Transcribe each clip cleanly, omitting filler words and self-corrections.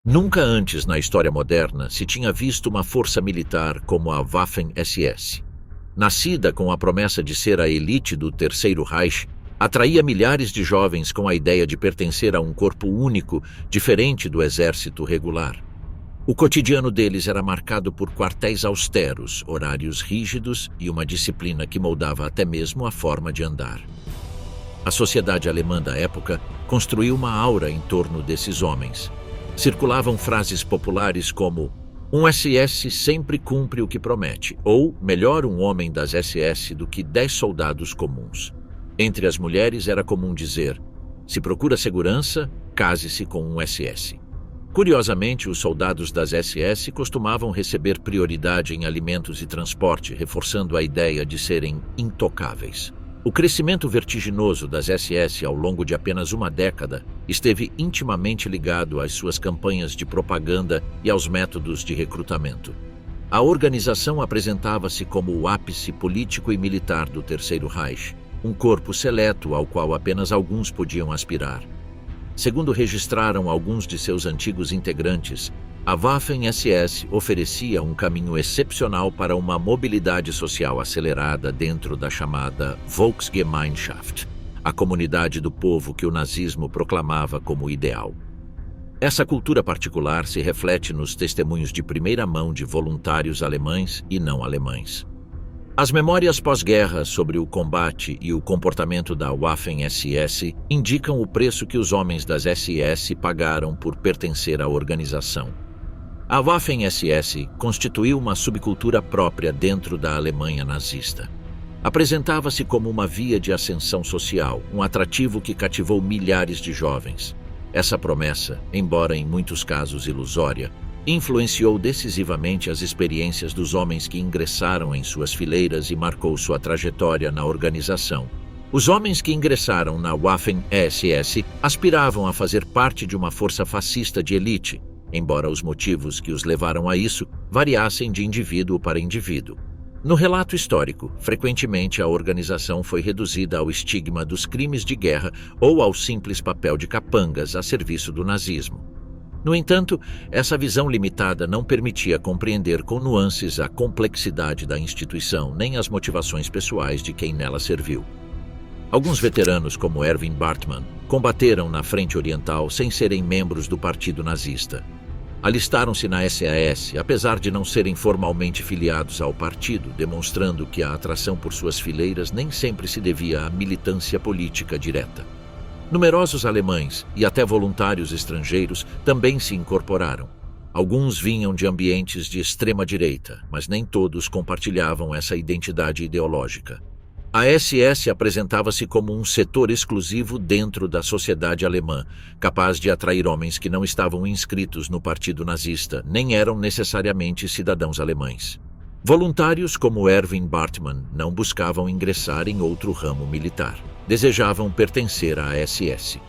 Nunca antes na história moderna se tinha visto uma força militar como a Waffen-SS. Nascida com a promessa de ser a elite do Terceiro Reich, atraía milhares de jovens com a ideia de pertencer a um corpo único, diferente do exército regular. O cotidiano deles era marcado por quartéis austeros, horários rígidos e uma disciplina que moldava até mesmo a forma de andar. A sociedade alemã da época construiu uma aura em torno desses homens. Circulavam frases populares como "Um SS sempre cumpre o que promete", ou "Melhor um homem das SS do que 10 soldados comuns". Entre as mulheres era comum dizer: "Se procura segurança, case-se com um SS". Curiosamente, os soldados das SS costumavam receber prioridade em alimentos e transporte, reforçando a ideia de serem intocáveis. O crescimento vertiginoso das SS ao longo de apenas uma década esteve intimamente ligado às suas campanhas de propaganda e aos métodos de recrutamento. A organização apresentava-se como o ápice político e militar do Terceiro Reich, um corpo seleto ao qual apenas alguns podiam aspirar. Segundo registraram alguns de seus antigos integrantes, a Waffen-SS oferecia um caminho excepcional para uma mobilidade social acelerada dentro da chamada Volksgemeinschaft, a comunidade do povo que o nazismo proclamava como ideal. Essa cultura particular se reflete nos testemunhos de primeira mão de voluntários alemães e não alemães. As memórias pós-guerra sobre o combate e o comportamento da Waffen-SS indicam o preço que os homens das SS pagaram por pertencer à organização. A Waffen-SS constituiu uma subcultura própria dentro da Alemanha nazista. Apresentava-se como uma via de ascensão social, um atrativo que cativou milhares de jovens. Essa promessa, embora em muitos casos ilusória, influenciou decisivamente as experiências dos homens que ingressaram em suas fileiras e marcou sua trajetória na organização. Os homens que ingressaram na Waffen-SS aspiravam a fazer parte de uma força fascista de elite, embora os motivos que os levaram a isso variassem de indivíduo para indivíduo. No relato histórico, frequentemente a organização foi reduzida ao estigma dos crimes de guerra ou ao simples papel de capangas a serviço do nazismo. No entanto, essa visão limitada não permitia compreender com nuances a complexidade da instituição nem as motivações pessoais de quem nela serviu. Alguns veteranos, como Erwin Bartmann, combateram na Frente Oriental sem serem membros do Partido Nazista. Alistaram-se na SAS, apesar de não serem formalmente filiados ao partido, demonstrando que a atração por suas fileiras nem sempre se devia à militância política direta. Numerosos alemães e até voluntários estrangeiros também se incorporaram. Alguns vinham de ambientes de extrema-direita, mas nem todos compartilhavam essa identidade ideológica. A SS apresentava-se como um setor exclusivo dentro da sociedade alemã, capaz de atrair homens que não estavam inscritos no Partido Nazista, nem eram necessariamente cidadãos alemães. Voluntários como Erwin Bartmann não buscavam ingressar em outro ramo militar. Desejavam pertencer à SS.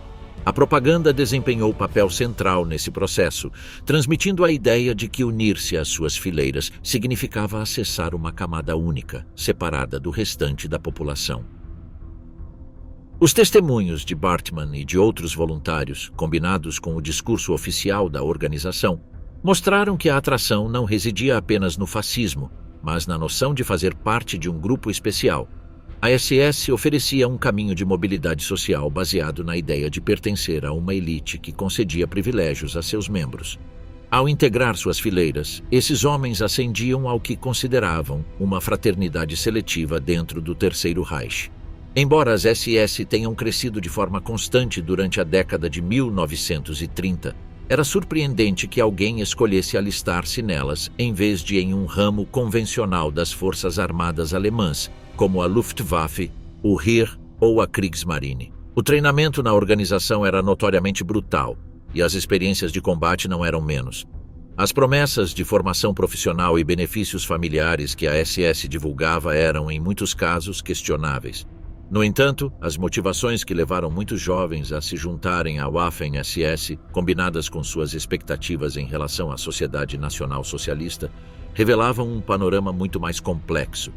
A propaganda desempenhou papel central nesse processo, transmitindo a ideia de que unir-se às suas fileiras significava acessar uma camada única, separada do restante da população. Os testemunhos de Bartmann e de outros voluntários, combinados com o discurso oficial da organização, mostraram que a atração não residia apenas no fascismo, mas na noção de fazer parte de um grupo especial. A SS oferecia um caminho de mobilidade social baseado na ideia de pertencer a uma elite que concedia privilégios a seus membros. Ao integrar suas fileiras, esses homens ascendiam ao que consideravam uma fraternidade seletiva dentro do Terceiro Reich. Embora as SS tenham crescido de forma constante durante a década de 1930, era surpreendente que alguém escolhesse alistar-se nelas em vez de em um ramo convencional das forças armadas alemãs, como a Luftwaffe, o Heer ou a Kriegsmarine. O treinamento na organização era notoriamente brutal, e as experiências de combate não eram menos. As promessas de formação profissional e benefícios familiares que a SS divulgava eram, em muitos casos, questionáveis. No entanto, as motivações que levaram muitos jovens a se juntarem à Waffen-SS, combinadas com suas expectativas em relação à sociedade nacional socialista, revelavam um panorama muito mais complexo.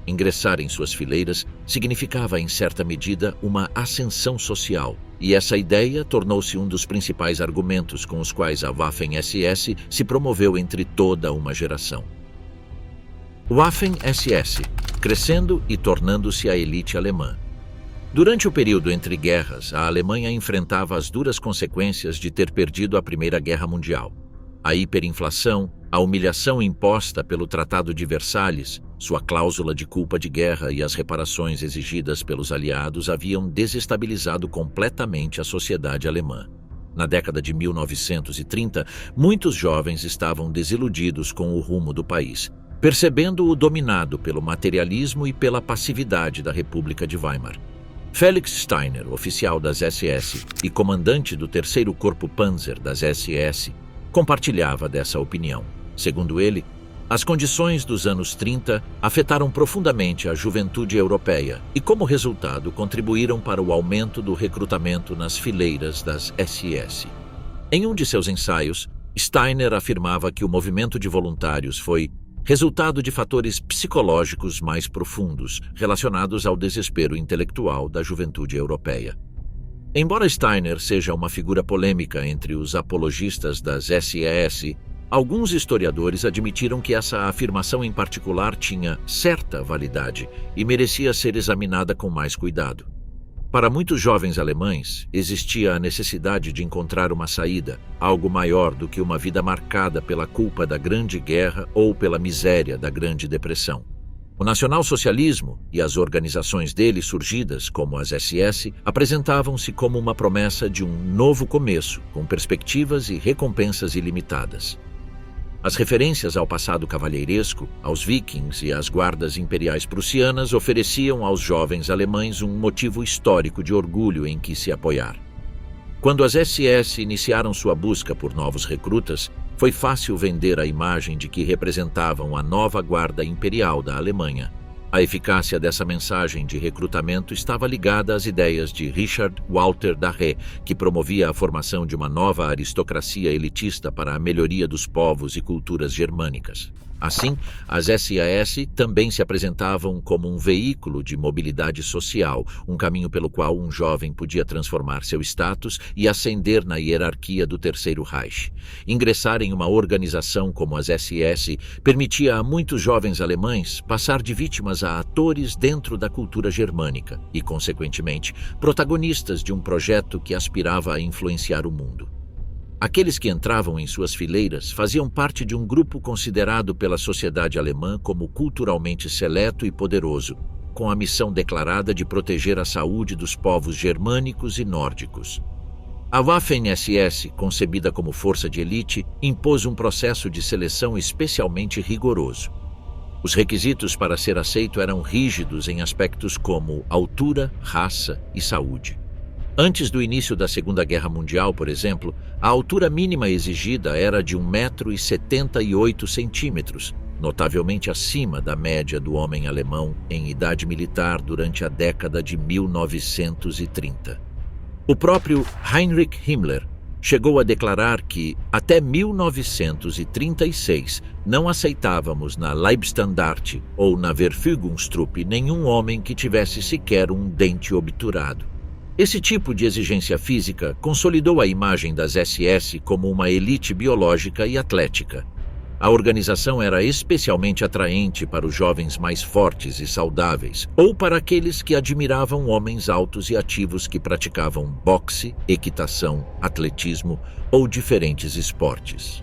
Ingressar em suas fileiras significava, em certa medida, uma ascensão social, e essa ideia tornou-se um dos principais argumentos com os quais a Waffen-SS se promoveu entre toda uma geração. Waffen-SS, crescendo e tornando-se a elite alemã. Durante o período entre guerras, a Alemanha enfrentava as duras consequências de ter perdido a Primeira Guerra Mundial. A hiperinflação, a humilhação imposta pelo Tratado de Versalhes, sua cláusula de culpa de guerra e as reparações exigidas pelos aliados haviam desestabilizado completamente a sociedade alemã. Na década de 1930, muitos jovens estavam desiludidos com o rumo do país, percebendo-o dominado pelo materialismo e pela passividade da República de Weimar. Felix Steiner, oficial das SS e comandante do 3º Corpo Panzer das SS, compartilhava dessa opinião. Segundo ele, as condições dos anos 30 afetaram profundamente a juventude europeia e, como resultado, contribuíram para o aumento do recrutamento nas fileiras das SS. Em um de seus ensaios, Steiner afirmava que o movimento de voluntários foi resultado de fatores psicológicos mais profundos relacionados ao desespero intelectual da juventude europeia. Embora Steiner seja uma figura polêmica entre os apologistas das SS, alguns historiadores admitiram que essa afirmação em particular tinha certa validade e merecia ser examinada com mais cuidado. Para muitos jovens alemães, existia a necessidade de encontrar uma saída, algo maior do que uma vida marcada pela culpa da Grande Guerra ou pela miséria da Grande Depressão. O nacionalsocialismo e as organizações dele surgidas, como as SS, apresentavam-se como uma promessa de um novo começo, com perspectivas e recompensas ilimitadas. As referências ao passado cavalheiresco, aos vikings e às guardas imperiais prussianas ofereciam aos jovens alemães um motivo histórico de orgulho em que se apoiar. Quando as SS iniciaram sua busca por novos recrutas, foi fácil vender a imagem de que representavam a nova guarda imperial da Alemanha. A eficácia dessa mensagem de recrutamento estava ligada às ideias de Richard Walter Darré, que promovia a formação de uma nova aristocracia elitista para a melhoria dos povos e culturas germânicas. Assim, as SAS também se apresentavam como um veículo de mobilidade social, um caminho pelo qual um jovem podia transformar seu status e ascender na hierarquia do Terceiro Reich. Ingressar em uma organização como as SS permitia a muitos jovens alemães passar de vítimas a atores dentro da cultura germânica e, consequentemente, protagonistas de um projeto que aspirava a influenciar o mundo. Aqueles que entravam em suas fileiras faziam parte de um grupo considerado pela sociedade alemã como culturalmente seleto e poderoso, com a missão declarada de proteger a saúde dos povos germânicos e nórdicos. A Waffen-SS, concebida como força de elite, impôs um processo de seleção especialmente rigoroso. Os requisitos para ser aceito eram rígidos em aspectos como altura, raça e saúde. Antes do início da Segunda Guerra Mundial, por exemplo, a altura mínima exigida era de 1,78 m, notavelmente acima da média do homem alemão em idade militar durante a década de 1930. O próprio Heinrich Himmler chegou a declarar que, até 1936, não aceitávamos na Leibstandarte ou na Verfügungstruppe nenhum homem que tivesse sequer um dente obturado. Esse tipo de exigência física consolidou a imagem das SS como uma elite biológica e atlética. A organização era especialmente atraente para os jovens mais fortes e saudáveis, ou para aqueles que admiravam homens altos e ativos que praticavam boxe, equitação, atletismo ou diferentes esportes.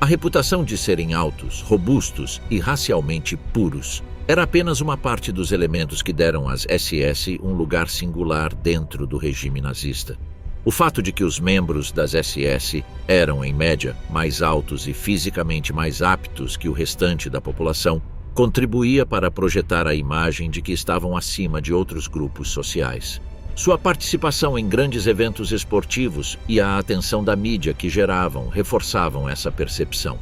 A reputação de serem altos, robustos e racialmente puros era apenas uma parte dos elementos que deram às SS um lugar singular dentro do regime nazista. O fato de que os membros das SS eram, em média, mais altos e fisicamente mais aptos que o restante da população contribuía para projetar a imagem de que estavam acima de outros grupos sociais. Sua participação em grandes eventos esportivos e a atenção da mídia que geravam reforçavam essa percepção.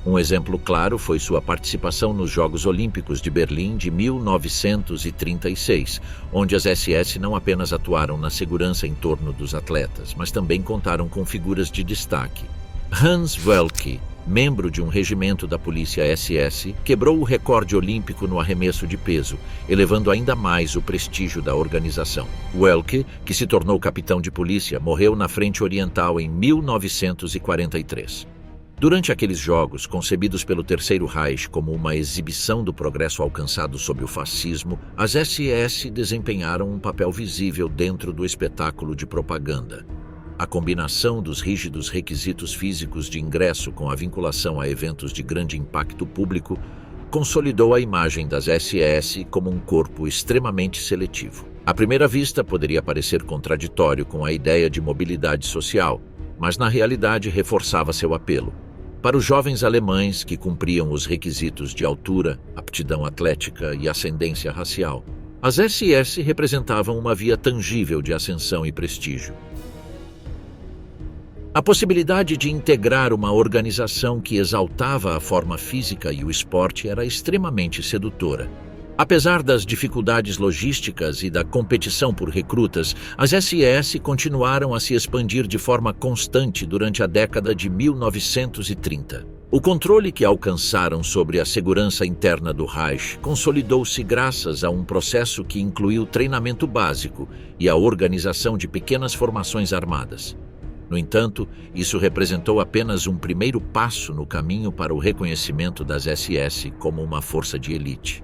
Um exemplo claro foi sua participação nos Jogos Olímpicos de Berlim de 1936, onde as SS não apenas atuaram na segurança em torno dos atletas, mas também contaram com figuras de destaque. Hans Wölki, membro de um regimento da polícia SS, quebrou o recorde olímpico no arremesso de peso, elevando ainda mais o prestígio da organização. Welke, que se tornou capitão de polícia, morreu na Frente Oriental em 1943. Durante aqueles jogos, concebidos pelo Terceiro Reich como uma exibição do progresso alcançado sob o fascismo, as SS desempenharam um papel visível dentro do espetáculo de propaganda. A combinação dos rígidos requisitos físicos de ingresso com a vinculação a eventos de grande impacto público consolidou a imagem das SS como um corpo extremamente seletivo. À primeira vista, poderia parecer contraditório com a ideia de mobilidade social, mas na realidade reforçava seu apelo. Para os jovens alemães que cumpriam os requisitos de altura, aptidão atlética e ascendência racial, as SS representavam uma via tangível de ascensão e prestígio. A possibilidade de integrar uma organização que exaltava a forma física e o esporte era extremamente sedutora. Apesar das dificuldades logísticas e da competição por recrutas, as SS continuaram a se expandir de forma constante durante a década de 1930. O controle que alcançaram sobre a segurança interna do Reich consolidou-se graças a um processo que incluiu treinamento básico e a organização de pequenas formações armadas. No entanto, isso representou apenas um primeiro passo no caminho para o reconhecimento das SS como uma força de elite.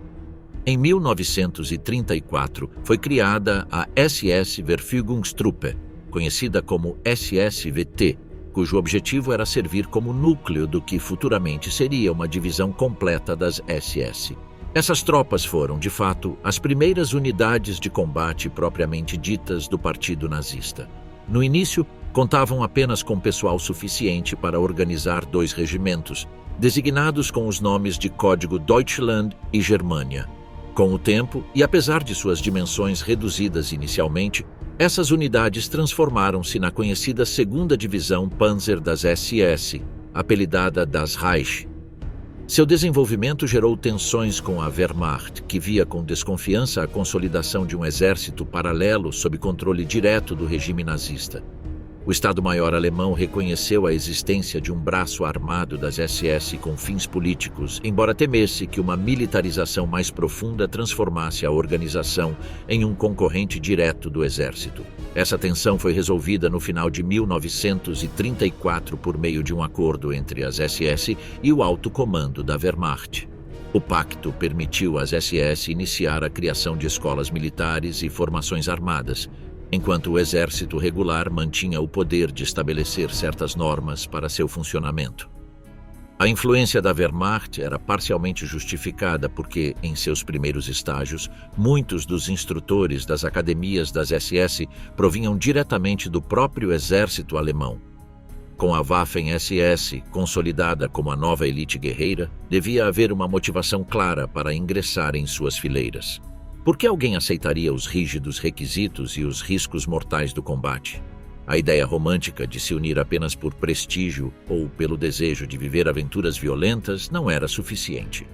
Em 1934, foi criada a SS-Verfügungstruppe, conhecida como SSVT, cujo objetivo era servir como núcleo do que futuramente seria uma divisão completa das SS. Essas tropas foram, de fato, as primeiras unidades de combate propriamente ditas do Partido Nazista. No início, contavam apenas com pessoal suficiente para organizar 2 regimentos, designados com os nomes de código Deutschland e Germânia. Com o tempo, e apesar de suas dimensões reduzidas inicialmente, essas unidades transformaram-se na conhecida 2ª Divisão Panzer das SS, apelidada Das Reich. Seu desenvolvimento gerou tensões com a Wehrmacht, que via com desconfiança a consolidação de um exército paralelo sob controle direto do regime nazista. O Estado-Maior alemão reconheceu a existência de um braço armado das SS com fins políticos, embora temesse que uma militarização mais profunda transformasse a organização em um concorrente direto do exército. Essa tensão foi resolvida no final de 1934 por meio de um acordo entre as SS e o alto comando da Wehrmacht. O pacto permitiu às SS iniciar a criação de escolas militares e formações armadas, enquanto o exército regular mantinha o poder de estabelecer certas normas para seu funcionamento. A influência da Wehrmacht era parcialmente justificada porque, em seus primeiros estágios, muitos dos instrutores das academias das SS provinham diretamente do próprio exército alemão. Com a Waffen-SS consolidada como a nova elite guerreira, devia haver uma motivação clara para ingressar em suas fileiras. Por que alguém aceitaria os rígidos requisitos e os riscos mortais do combate? A ideia romântica de se unir apenas por prestígio ou pelo desejo de viver aventuras violentas não era suficiente.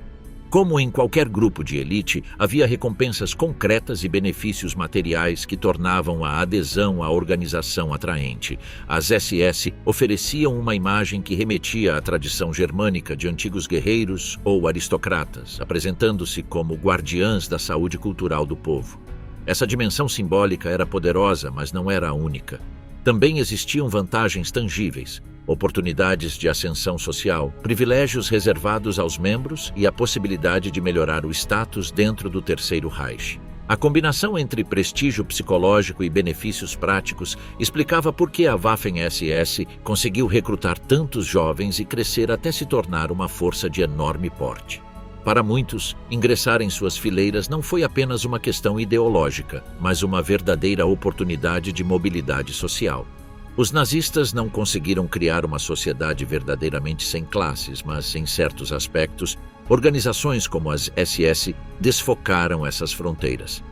Como em qualquer grupo de elite, havia recompensas concretas e benefícios materiais que tornavam a adesão à organização atraente. As SS ofereciam uma imagem que remetia à tradição germânica de antigos guerreiros ou aristocratas, apresentando-se como guardiãs da saúde cultural do povo. Essa dimensão simbólica era poderosa, mas não era a única. Também existiam vantagens tangíveis, oportunidades de ascensão social, privilégios reservados aos membros e a possibilidade de melhorar o status dentro do Terceiro Reich. A combinação entre prestígio psicológico e benefícios práticos explicava por que a Waffen-SS conseguiu recrutar tantos jovens e crescer até se tornar uma força de enorme porte. Para muitos, ingressar em suas fileiras não foi apenas uma questão ideológica, mas uma verdadeira oportunidade de mobilidade social. Os nazistas não conseguiram criar uma sociedade verdadeiramente sem classes, mas, em certos aspectos, organizações como as SS desfocaram essas fronteiras.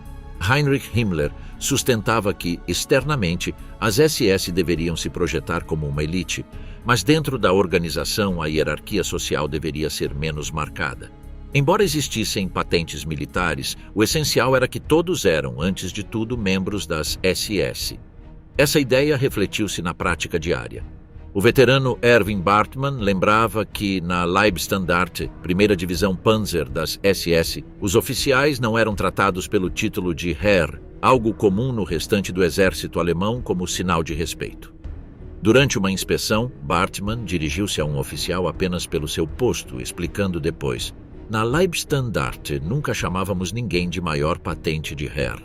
Heinrich Himmler sustentava que, externamente, as SS deveriam se projetar como uma elite, mas dentro da organização a hierarquia social deveria ser menos marcada. Embora existissem patentes militares, o essencial era que todos eram, antes de tudo, membros das SS. Essa ideia refletiu-se na prática diária. O veterano Erwin Bartmann lembrava que na Leibstandarte, primeira divisão Panzer das SS, os oficiais não eram tratados pelo título de Herr, algo comum no restante do exército alemão como sinal de respeito. Durante uma inspeção, Bartmann dirigiu-se a um oficial apenas pelo seu posto, explicando depois: "Na Leibstandarte nunca chamávamos ninguém de maior patente de Herr."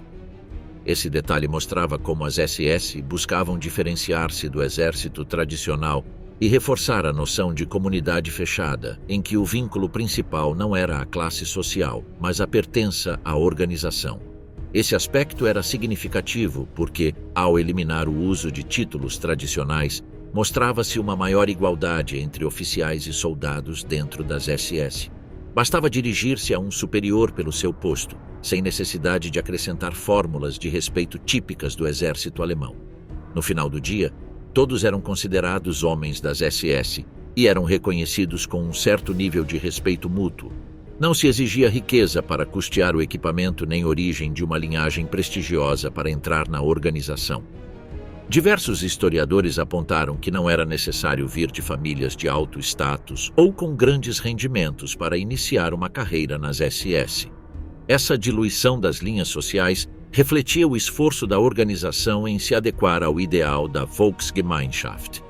Esse detalhe mostrava como as SS buscavam diferenciar-se do exército tradicional e reforçar a noção de comunidade fechada, em que o vínculo principal não era a classe social, mas a pertença à organização. Esse aspecto era significativo porque, ao eliminar o uso de títulos tradicionais, mostrava-se uma maior igualdade entre oficiais e soldados dentro das SS. Bastava dirigir-se a um superior pelo seu posto, sem necessidade de acrescentar fórmulas de respeito típicas do exército alemão. No final do dia, todos eram considerados homens das SS e eram reconhecidos com um certo nível de respeito mútuo. Não se exigia riqueza para custear o equipamento nem origem de uma linhagem prestigiosa para entrar na organização. Diversos historiadores apontaram que não era necessário vir de famílias de alto status ou com grandes rendimentos para iniciar uma carreira nas SS. Essa diluição das linhas sociais refletia o esforço da organização em se adequar ao ideal da Volksgemeinschaft.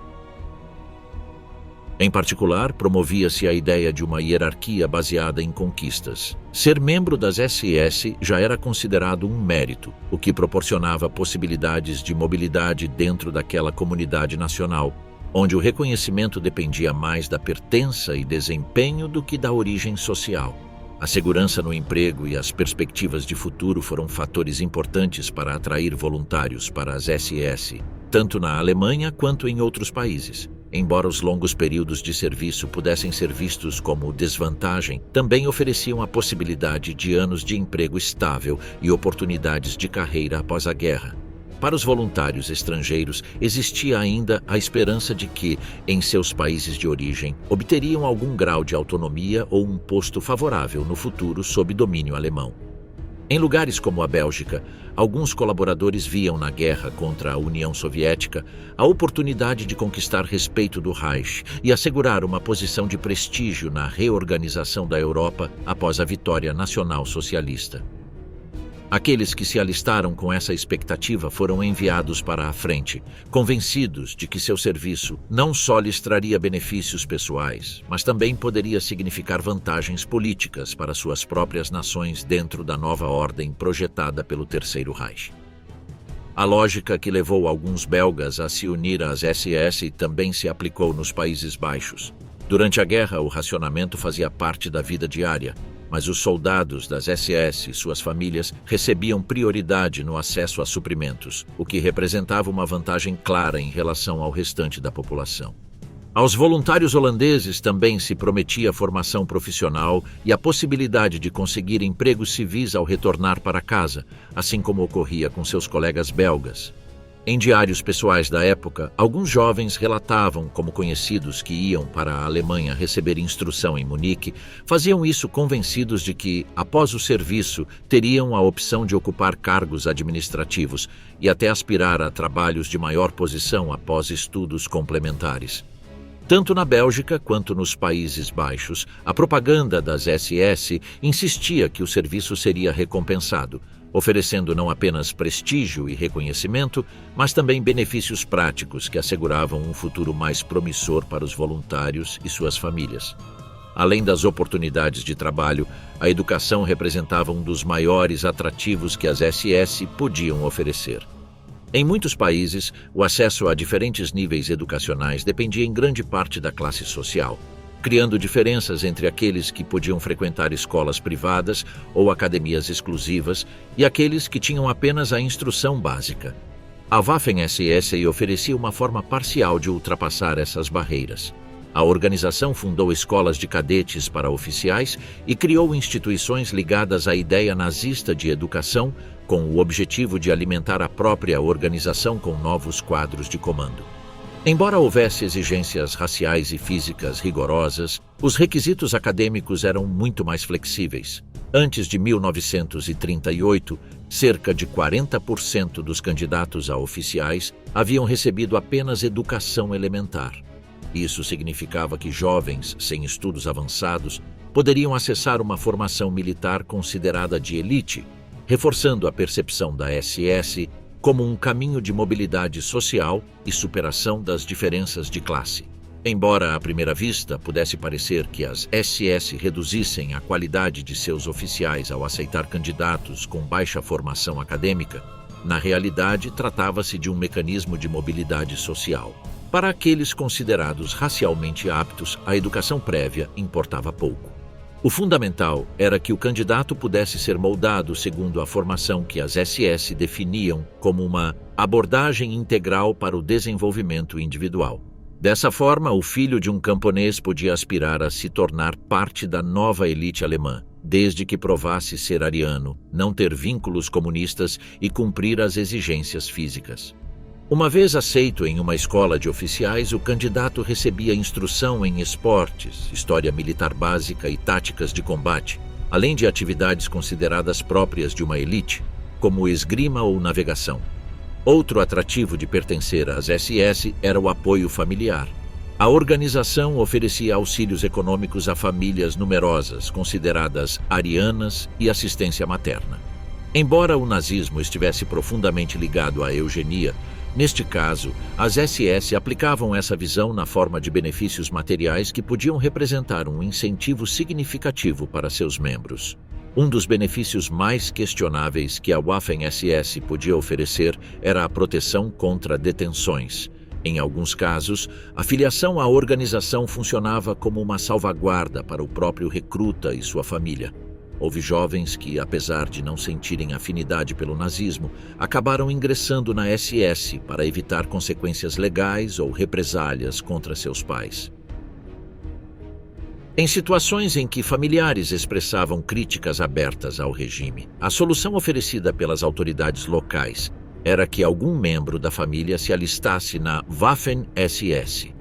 Em particular, promovia-se a ideia de uma hierarquia baseada em conquistas. Ser membro das SS já era considerado um mérito, o que proporcionava possibilidades de mobilidade dentro daquela comunidade nacional, onde o reconhecimento dependia mais da pertença e desempenho do que da origem social. A segurança no emprego e as perspectivas de futuro foram fatores importantes para atrair voluntários para as SS, tanto na Alemanha quanto em outros países. Embora os longos períodos de serviço pudessem ser vistos como desvantagem, também ofereciam a possibilidade de anos de emprego estável e oportunidades de carreira após a guerra. Para os voluntários estrangeiros, existia ainda a esperança de que, em seus países de origem, obteriam algum grau de autonomia ou um posto favorável no futuro sob domínio alemão. Em lugares como a Bélgica, alguns colaboradores viam na guerra contra a União Soviética a oportunidade de conquistar respeito do Reich e assegurar uma posição de prestígio na reorganização da Europa após a vitória nacional socialista. Aqueles que se alistaram com essa expectativa foram enviados para a frente, convencidos de que seu serviço não só lhes traria benefícios pessoais, mas também poderia significar vantagens políticas para suas próprias nações dentro da nova ordem projetada pelo Terceiro Reich. A lógica que levou alguns belgas a se unir às SS também se aplicou nos Países Baixos. Durante a guerra, o racionamento fazia parte da vida diária, mas os soldados das SS e suas famílias recebiam prioridade no acesso a suprimentos, o que representava uma vantagem clara em relação ao restante da população. Aos voluntários holandeses também se prometia formação profissional e a possibilidade de conseguir empregos civis ao retornar para casa, assim como ocorria com seus colegas belgas. Em diários pessoais da época, alguns jovens relatavam como conhecidos que iam para a Alemanha receber instrução em Munique faziam isso convencidos de que, após o serviço, teriam a opção de ocupar cargos administrativos e até aspirar a trabalhos de maior posição após estudos complementares. Tanto na Bélgica quanto nos Países Baixos, a propaganda das SS insistia que o serviço seria recompensado, oferecendo não apenas prestígio e reconhecimento, mas também benefícios práticos que asseguravam um futuro mais promissor para os voluntários e suas famílias. Além das oportunidades de trabalho, a educação representava um dos maiores atrativos que as SS podiam oferecer. Em muitos países, o acesso a diferentes níveis educacionais dependia em grande parte da classe social, criando diferenças entre aqueles que podiam frequentar escolas privadas ou academias exclusivas e aqueles que tinham apenas a instrução básica. A Waffen-SS oferecia uma forma parcial de ultrapassar essas barreiras. A organização fundou escolas de cadetes para oficiais e criou instituições ligadas à ideia nazista de educação, com o objetivo de alimentar a própria organização com novos quadros de comando. Embora houvesse exigências raciais e físicas rigorosas, os requisitos acadêmicos eram muito mais flexíveis. Antes de 1938, cerca de 40% dos candidatos a oficiais haviam recebido apenas educação elementar. Isso significava que jovens sem estudos avançados poderiam acessar uma formação militar considerada de elite, reforçando a percepção da SS como um caminho de mobilidade social e superação das diferenças de classe. Embora à primeira vista pudesse parecer que as SS reduzissem a qualidade de seus oficiais ao aceitar candidatos com baixa formação acadêmica, na realidade tratava-se de um mecanismo de mobilidade social. Para aqueles considerados racialmente aptos, a educação prévia importava pouco. O fundamental era que o candidato pudesse ser moldado segundo a formação que as SS definiam como uma abordagem integral para o desenvolvimento individual. Dessa forma, o filho de um camponês podia aspirar a se tornar parte da nova elite alemã, desde que provasse ser ariano, não ter vínculos comunistas e cumprir as exigências físicas. Uma vez aceito em uma escola de oficiais, o candidato recebia instrução em esportes, história militar básica e táticas de combate, além de atividades consideradas próprias de uma elite, como esgrima ou navegação. Outro atrativo de pertencer às SS era o apoio familiar. A organização oferecia auxílios econômicos a famílias numerosas, consideradas arianas, e assistência materna. Embora o nazismo estivesse profundamente ligado à eugenia, neste caso, as SS aplicavam essa visão na forma de benefícios materiais que podiam representar um incentivo significativo para seus membros. Um dos benefícios mais questionáveis que a Waffen-SS podia oferecer era a proteção contra detenções. Em alguns casos, a filiação à organização funcionava como uma salvaguarda para o próprio recruta e sua família. Houve jovens que, apesar de não sentirem afinidade pelo nazismo, acabaram ingressando na SS para evitar consequências legais ou represálias contra seus pais. Em situações em que familiares expressavam críticas abertas ao regime, a solução oferecida pelas autoridades locais era que algum membro da família se alistasse na Waffen-SS.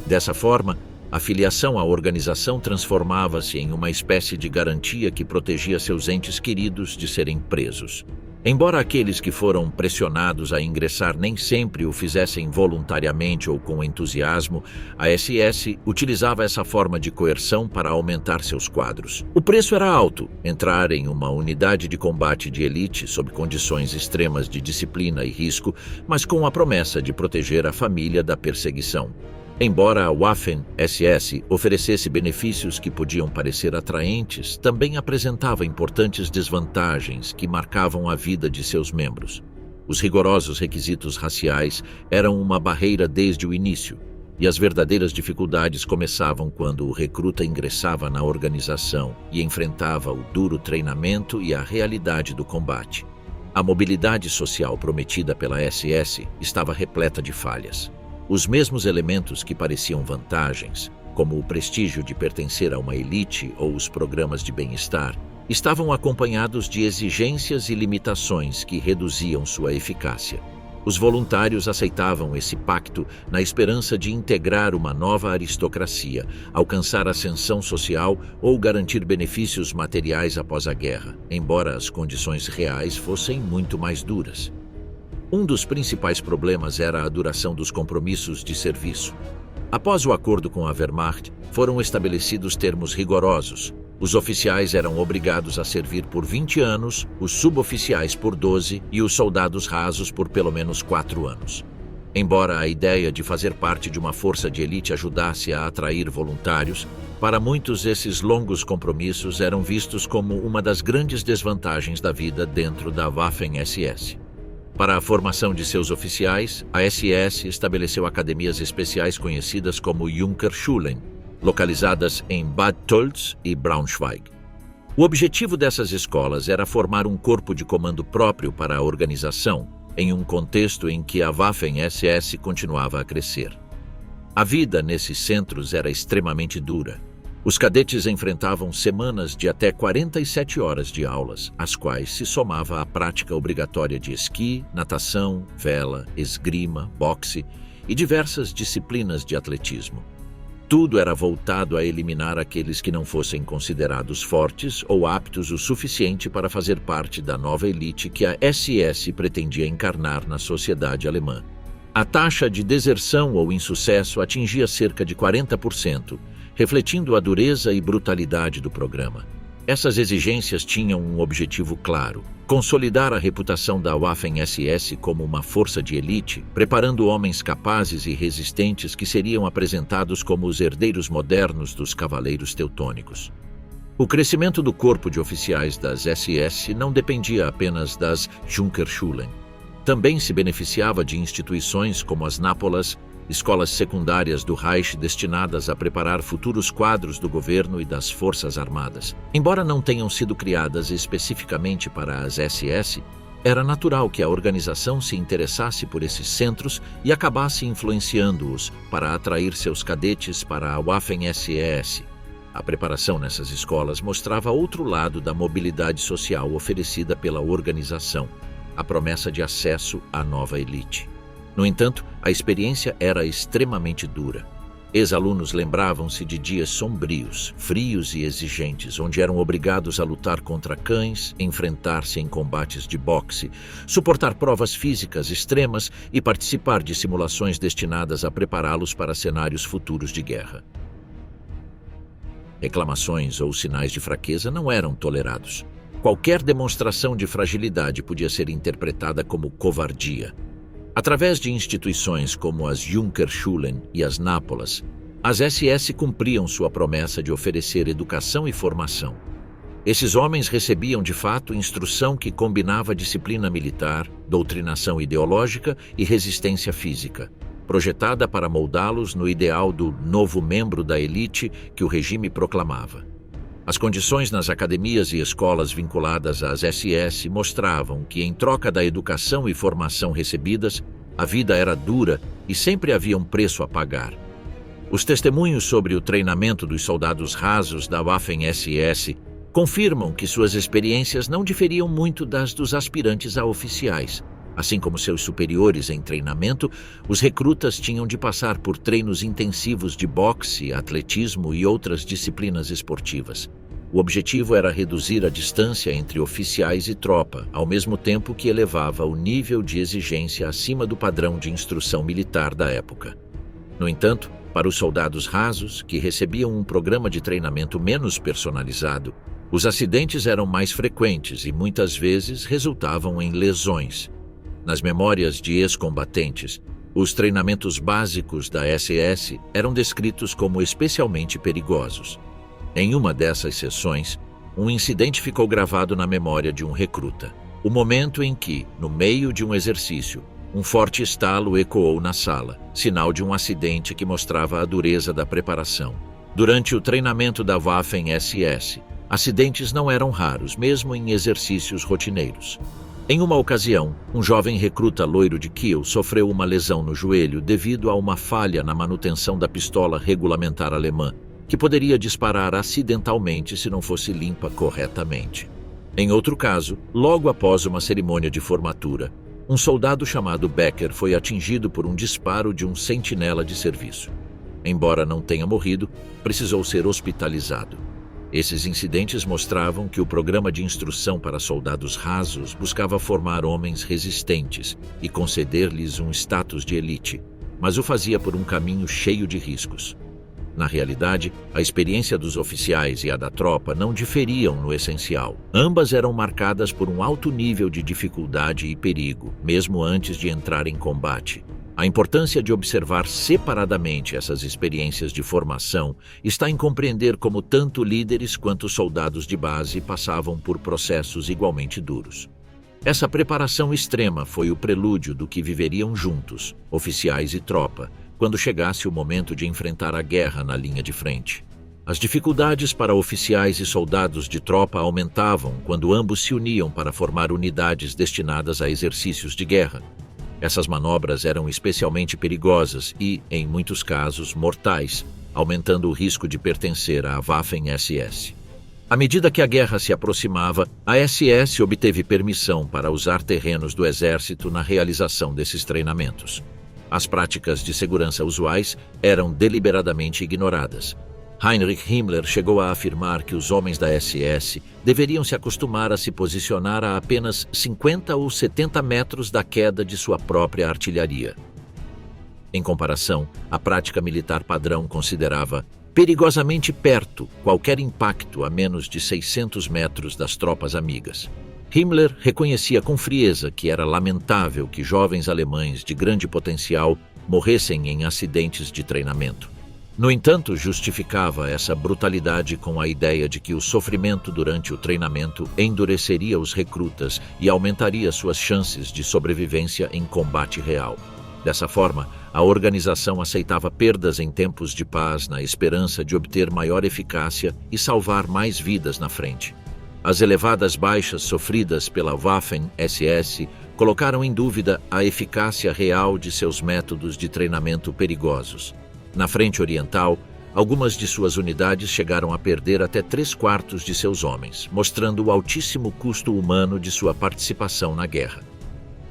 Dessa forma, a filiação à organização transformava-se em uma espécie de garantia que protegia seus entes queridos de serem presos. Embora aqueles que foram pressionados a ingressar nem sempre o fizessem voluntariamente ou com entusiasmo, a SS utilizava essa forma de coerção para aumentar seus quadros. O preço era alto: entrar em uma unidade de combate de elite sob condições extremas de disciplina e risco, mas com a promessa de proteger a família da perseguição. Embora a Waffen-SS oferecesse benefícios que podiam parecer atraentes, também apresentava importantes desvantagens que marcavam a vida de seus membros. Os rigorosos requisitos raciais eram uma barreira desde o início, e as verdadeiras dificuldades começavam quando o recruta ingressava na organização e enfrentava o duro treinamento e a realidade do combate. A mobilidade social prometida pela SS estava repleta de falhas. Os mesmos elementos que pareciam vantagens, como o prestígio de pertencer a uma elite ou os programas de bem-estar, estavam acompanhados de exigências e limitações que reduziam sua eficácia. Os voluntários aceitavam esse pacto na esperança de integrar uma nova aristocracia, alcançar ascensão social ou garantir benefícios materiais após a guerra, embora as condições reais fossem muito mais duras. Um dos principais problemas era a duração dos compromissos de serviço. Após o acordo com a Wehrmacht, foram estabelecidos termos rigorosos. Os oficiais eram obrigados a servir por 20 anos, os suboficiais por 12 e os soldados rasos por pelo menos 4 anos. Embora a ideia de fazer parte de uma força de elite ajudasse a atrair voluntários, para muitos esses longos compromissos eram vistos como uma das grandes desvantagens da vida dentro da Waffen-SS. Para a formação de seus oficiais, a SS estabeleceu academias especiais conhecidas como Junkerschulen, localizadas em Bad Tölz e Braunschweig. O objetivo dessas escolas era formar um corpo de comando próprio para a organização, em um contexto em que a Waffen-SS continuava a crescer. A vida nesses centros era extremamente dura. Os cadetes enfrentavam semanas de até 47 horas de aulas, às quais se somava a prática obrigatória de esqui, natação, vela, esgrima, boxe e diversas disciplinas de atletismo. Tudo era voltado a eliminar aqueles que não fossem considerados fortes ou aptos o suficiente para fazer parte da nova elite que a SS pretendia encarnar na sociedade alemã. A taxa de deserção ou insucesso atingia cerca de 40%, refletindo a dureza e brutalidade do programa. Essas exigências tinham um objetivo claro: consolidar a reputação da Waffen-SS como uma força de elite, preparando homens capazes e resistentes que seriam apresentados como os herdeiros modernos dos cavaleiros teutônicos. O crescimento do corpo de oficiais das SS não dependia apenas das Junkerschulen. Também se beneficiava de instituições como as Nápolas, escolas secundárias do Reich destinadas a preparar futuros quadros do governo e das forças armadas. Embora não tenham sido criadas especificamente para as SS, era natural que a organização se interessasse por esses centros e acabasse influenciando-os para atrair seus cadetes para a Waffen-SS. A preparação nessas escolas mostrava outro lado da mobilidade social oferecida pela organização: a promessa de acesso à nova elite. No entanto, a experiência era extremamente dura. Ex-alunos lembravam-se de dias sombrios, frios e exigentes, onde eram obrigados a lutar contra cães, enfrentar-se em combates de boxe, suportar provas físicas extremas e participar de simulações destinadas a prepará-los para cenários futuros de guerra. Reclamações ou sinais de fraqueza não eram tolerados. Qualquer demonstração de fragilidade podia ser interpretada como covardia. Através de instituições como as Junkerschulen e as Nápolas, as SS cumpriam sua promessa de oferecer educação e formação. Esses homens recebiam de fato instrução que combinava disciplina militar, doutrinação ideológica e resistência física, projetada para moldá-los no ideal do novo membro da elite que o regime proclamava. As condições nas academias e escolas vinculadas às SS mostravam que, em troca da educação e formação recebidas, a vida era dura e sempre havia um preço a pagar. Os testemunhos sobre o treinamento dos soldados rasos da Waffen-SS confirmam que suas experiências não diferiam muito das dos aspirantes a oficiais. Assim como seus superiores em treinamento, os recrutas tinham de passar por treinos intensivos de boxe, atletismo e outras disciplinas esportivas. O objetivo era reduzir a distância entre oficiais e tropa, ao mesmo tempo que elevava o nível de exigência acima do padrão de instrução militar da época. No entanto, para os soldados rasos, que recebiam um programa de treinamento menos personalizado, os acidentes eram mais frequentes e muitas vezes resultavam em lesões. Nas memórias de ex-combatentes, os treinamentos básicos da SS eram descritos como especialmente perigosos. Em uma dessas sessões, um incidente ficou gravado na memória de um recruta. O momento em que, no meio de um exercício, um forte estalo ecoou na sala, sinal de um acidente que mostrava a dureza da preparação. Durante o treinamento da Waffen-SS, acidentes não eram raros, mesmo em exercícios rotineiros. Em uma ocasião, um jovem recruta loiro de Kiel sofreu uma lesão no joelho devido a uma falha na manutenção da pistola regulamentar alemã, que poderia disparar acidentalmente se não fosse limpa corretamente. Em outro caso, logo após uma cerimônia de formatura, um soldado chamado Becker foi atingido por um disparo de um sentinela de serviço. Embora não tenha morrido, precisou ser hospitalizado. Esses incidentes mostravam que o programa de instrução para soldados rasos buscava formar homens resistentes e conceder-lhes um status de elite, mas o fazia por um caminho cheio de riscos. Na realidade, a experiência dos oficiais e a da tropa não diferiam no essencial. Ambas eram marcadas por um alto nível de dificuldade e perigo, mesmo antes de entrar em combate. A importância de observar separadamente essas experiências de formação está em compreender como tanto líderes quanto soldados de base passavam por processos igualmente duros. Essa preparação extrema foi o prelúdio do que viveriam juntos, oficiais e tropa, quando chegasse o momento de enfrentar a guerra na linha de frente. As dificuldades para oficiais e soldados de tropa aumentavam quando ambos se uniam para formar unidades destinadas a exercícios de guerra. Essas manobras eram especialmente perigosas e, em muitos casos, mortais, aumentando o risco de pertencer à Waffen-SS. À medida que a guerra se aproximava, a SS obteve permissão para usar terrenos do exército na realização desses treinamentos. As práticas de segurança usuais eram deliberadamente ignoradas. Heinrich Himmler chegou a afirmar que os homens da SS deveriam se acostumar a se posicionar a apenas 50 ou 70 metros da queda de sua própria artilharia. Em comparação, a prática militar padrão considerava perigosamente perto qualquer impacto a menos de 600 metros das tropas amigas. Himmler reconhecia com frieza que era lamentável que jovens alemães de grande potencial morressem em acidentes de treinamento. No entanto, justificava essa brutalidade com a ideia de que o sofrimento durante o treinamento endureceria os recrutas e aumentaria suas chances de sobrevivência em combate real. Dessa forma, a organização aceitava perdas em tempos de paz na esperança de obter maior eficácia e salvar mais vidas na frente. As elevadas baixas sofridas pela Waffen-SS colocaram em dúvida a eficácia real de seus métodos de treinamento perigosos. Na frente oriental, algumas de suas unidades chegaram a perder até 3/4 de seus homens, mostrando o altíssimo custo humano de sua participação na guerra.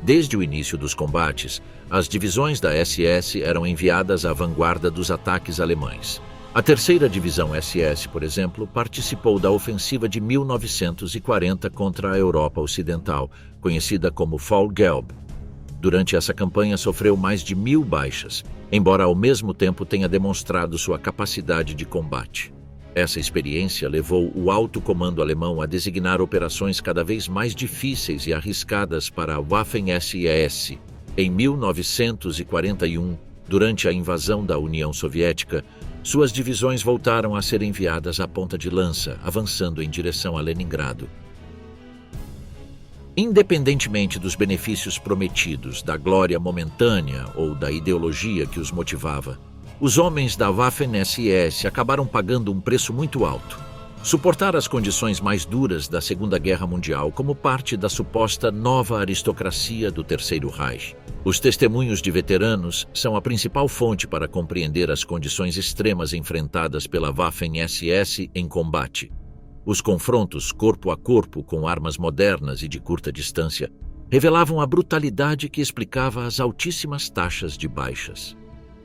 Desde o início dos combates, as divisões da SS eram enviadas à vanguarda dos ataques alemães. A terceira divisão SS, por exemplo, participou da ofensiva de 1940 contra a Europa Ocidental, conhecida como Fall-Gelb. Durante essa campanha sofreu mais de 1.000 baixas, embora ao mesmo tempo tenha demonstrado sua capacidade de combate. Essa experiência levou o alto comando alemão a designar operações cada vez mais difíceis e arriscadas para a Waffen-SS. Em 1941, durante a invasão da União Soviética, suas divisões voltaram a ser enviadas à ponta de lança, avançando em direção a Leningrado. Independentemente dos benefícios prometidos, da glória momentânea ou da ideologia que os motivava, os homens da Waffen-SS acabaram pagando um preço muito alto. Suportar as condições mais duras da Segunda Guerra Mundial como parte da suposta nova aristocracia do Terceiro Reich. Os testemunhos de veteranos são a principal fonte para compreender as condições extremas enfrentadas pela Waffen-SS em combate. Os confrontos corpo a corpo com armas modernas e de curta distância revelavam a brutalidade que explicava as altíssimas taxas de baixas.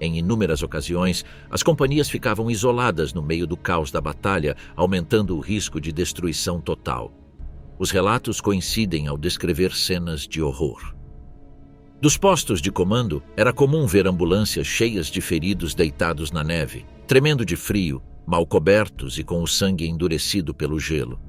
Em inúmeras ocasiões, as companhias ficavam isoladas no meio do caos da batalha, aumentando o risco de destruição total. Os relatos coincidem ao descrever cenas de horror. Dos postos de comando, era comum ver ambulâncias cheias de feridos deitados na neve, tremendo de frio, mal cobertos e com o sangue endurecido pelo gelo.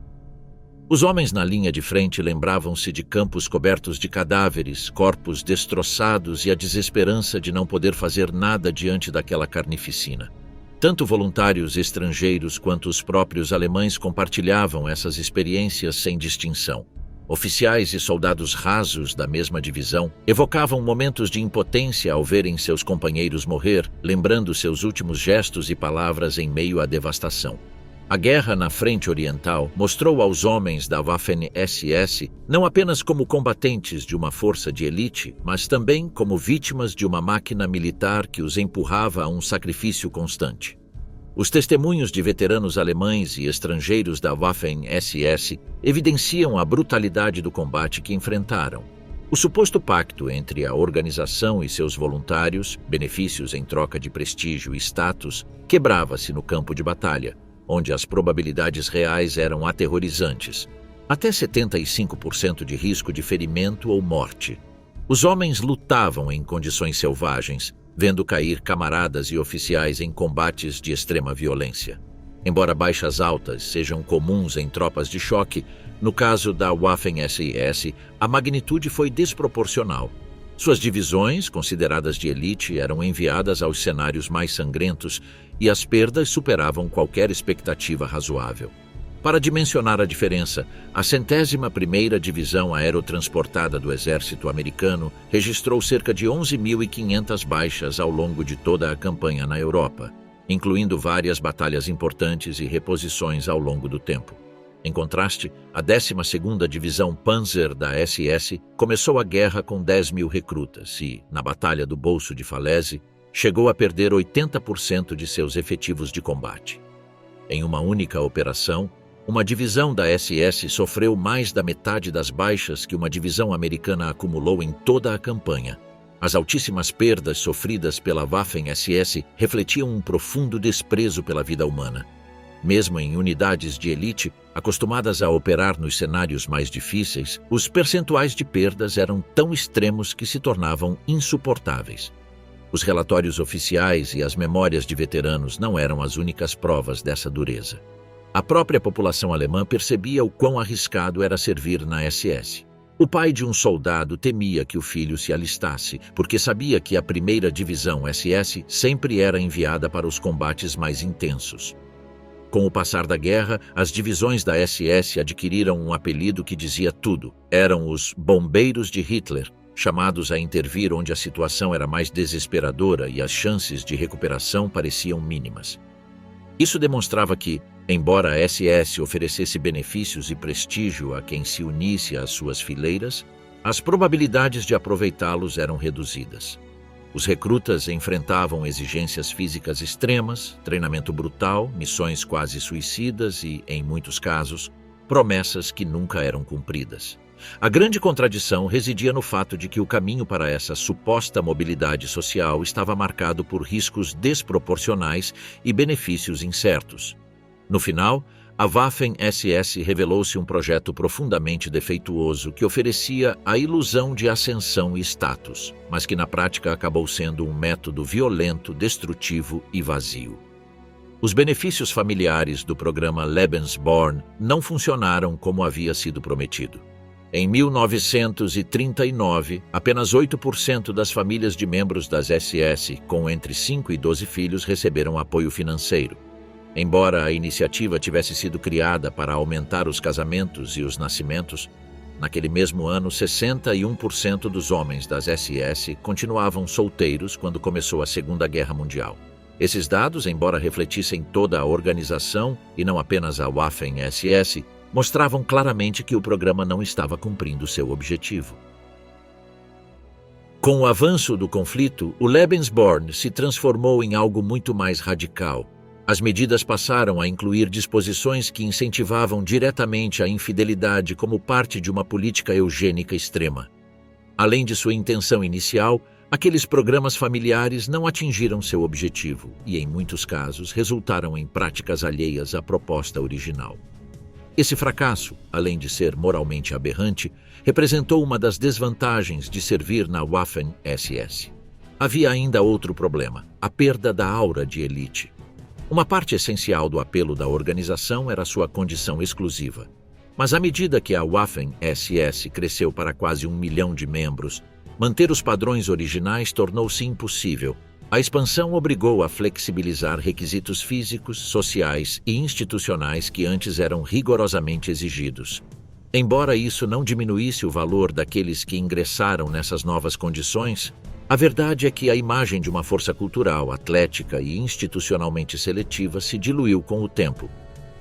Os homens na linha de frente lembravam-se de campos cobertos de cadáveres, corpos destroçados e a desesperança de não poder fazer nada diante daquela carnificina. Tanto voluntários estrangeiros quanto os próprios alemães compartilhavam essas experiências sem distinção. Oficiais e soldados rasos da mesma divisão evocavam momentos de impotência ao verem seus companheiros morrer, lembrando seus últimos gestos e palavras em meio à devastação. A guerra na frente oriental mostrou aos homens da Waffen-SS não apenas como combatentes de uma força de elite, mas também como vítimas de uma máquina militar que os empurrava a um sacrifício constante. Os testemunhos de veteranos alemães e estrangeiros da Waffen-SS evidenciam a brutalidade do combate que enfrentaram. O suposto pacto entre a organização e seus voluntários, benefícios em troca de prestígio e status, quebrava-se no campo de batalha, onde as probabilidades reais eram aterrorizantes. Até 75% de risco de ferimento ou morte. Os homens lutavam em condições selvagens, vendo cair camaradas e oficiais em combates de extrema violência. Embora baixas altas sejam comuns em tropas de choque, no caso da Waffen-SS, a magnitude foi desproporcional. Suas divisões, consideradas de elite, eram enviadas aos cenários mais sangrentos e as perdas superavam qualquer expectativa razoável. Para dimensionar a diferença, a 101ª Divisão Aerotransportada do Exército Americano registrou cerca de 11.500 baixas ao longo de toda a campanha na Europa, incluindo várias batalhas importantes e reposições ao longo do tempo. Em contraste, a 12ª Divisão Panzer da SS começou a guerra com 10.000 recrutas e, na Batalha do Bolso de Falaise, chegou a perder 80% de seus efetivos de combate. Em uma única operação, uma divisão da SS sofreu mais da metade das baixas que uma divisão americana acumulou em toda a campanha. As altíssimas perdas sofridas pela Waffen-SS refletiam um profundo desprezo pela vida humana. Mesmo em unidades de elite, acostumadas a operar nos cenários mais difíceis, os percentuais de perdas eram tão extremos que se tornavam insuportáveis. Os relatórios oficiais e as memórias de veteranos não eram as únicas provas dessa dureza. A própria população alemã percebia o quão arriscado era servir na SS. O pai de um soldado temia que o filho se alistasse, porque sabia que a primeira divisão SS sempre era enviada para os combates mais intensos. Com o passar da guerra, as divisões da SS adquiriram um apelido que dizia tudo. Eram os bombeiros de Hitler, chamados a intervir onde a situação era mais desesperadora e as chances de recuperação pareciam mínimas. Isso demonstrava que, embora a SS oferecesse benefícios e prestígio a quem se unisse às suas fileiras, as probabilidades de aproveitá-los eram reduzidas. Os recrutas enfrentavam exigências físicas extremas, treinamento brutal, missões quase suicidas e, em muitos casos, promessas que nunca eram cumpridas. A grande contradição residia no fato de que o caminho para essa suposta mobilidade social estava marcado por riscos desproporcionais e benefícios incertos. No final, a Waffen-SS revelou-se um projeto profundamente defeituoso que oferecia a ilusão de ascensão e status, mas que na prática acabou sendo um método violento, destrutivo e vazio. Os benefícios familiares do programa Lebensborn não funcionaram como havia sido prometido. Em 1939, apenas 8% das famílias de membros das SS, com entre 5 e 12 filhos, receberam apoio financeiro. Embora a iniciativa tivesse sido criada para aumentar os casamentos e os nascimentos, naquele mesmo ano, 61% dos homens das SS continuavam solteiros quando começou a Segunda Guerra Mundial. Esses dados, embora refletissem toda a organização e não apenas a Waffen-SS, mostravam claramente que o programa não estava cumprindo seu objetivo. Com o avanço do conflito, o Lebensborn se transformou em algo muito mais radical. As medidas passaram a incluir disposições que incentivavam diretamente a infidelidade como parte de uma política eugênica extrema. Além de sua intenção inicial, aqueles programas familiares não atingiram seu objetivo e, em muitos casos, resultaram em práticas alheias à proposta original. Esse fracasso, além de ser moralmente aberrante, representou uma das desvantagens de servir na Waffen-SS. Havia ainda outro problema: a perda da aura de elite. Uma parte essencial do apelo da organização era sua condição exclusiva. Mas à medida que a Waffen-SS cresceu para quase 1 milhão de membros, manter os padrões originais tornou-se impossível. A expansão obrigou a flexibilizar requisitos físicos, sociais e institucionais que antes eram rigorosamente exigidos. Embora isso não diminuísse o valor daqueles que ingressaram nessas novas condições, a verdade é que a imagem de uma força cultural, atlética e institucionalmente seletiva se diluiu com o tempo.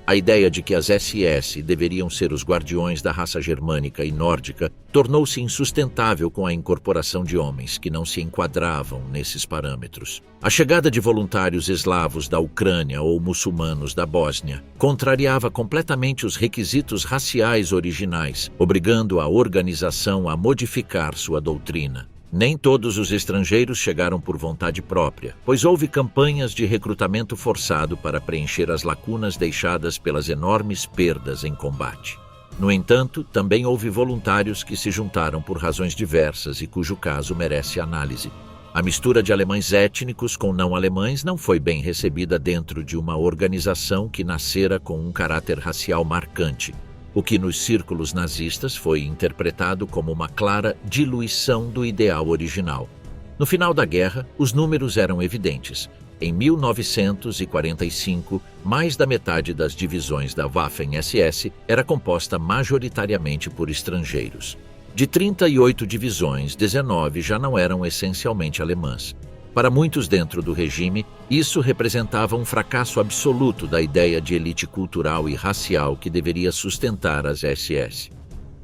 A ideia de que as SS deveriam ser os guardiões da raça germânica e nórdica tornou-se insustentável com a incorporação de homens que não se enquadravam nesses parâmetros. A chegada de voluntários eslavos da Ucrânia ou muçulmanos da Bósnia contrariava completamente os requisitos raciais originais, obrigando a organização a modificar sua doutrina. Nem todos os estrangeiros chegaram por vontade própria, pois houve campanhas de recrutamento forçado para preencher as lacunas deixadas pelas enormes perdas em combate. No entanto, também houve voluntários que se juntaram por razões diversas e cujo caso merece análise. A mistura de alemães étnicos com não-alemães não foi bem recebida dentro de uma organização que nascera com um caráter racial marcante, o que nos círculos nazistas foi interpretado como uma clara diluição do ideal original. No final da guerra, os números eram evidentes. Em 1945, mais da metade das divisões da Waffen-SS era composta majoritariamente por estrangeiros. De 38 divisões, 19 já não eram essencialmente alemãs. Para muitos dentro do regime, isso representava um fracasso absoluto da ideia de elite cultural e racial que deveria sustentar as SS.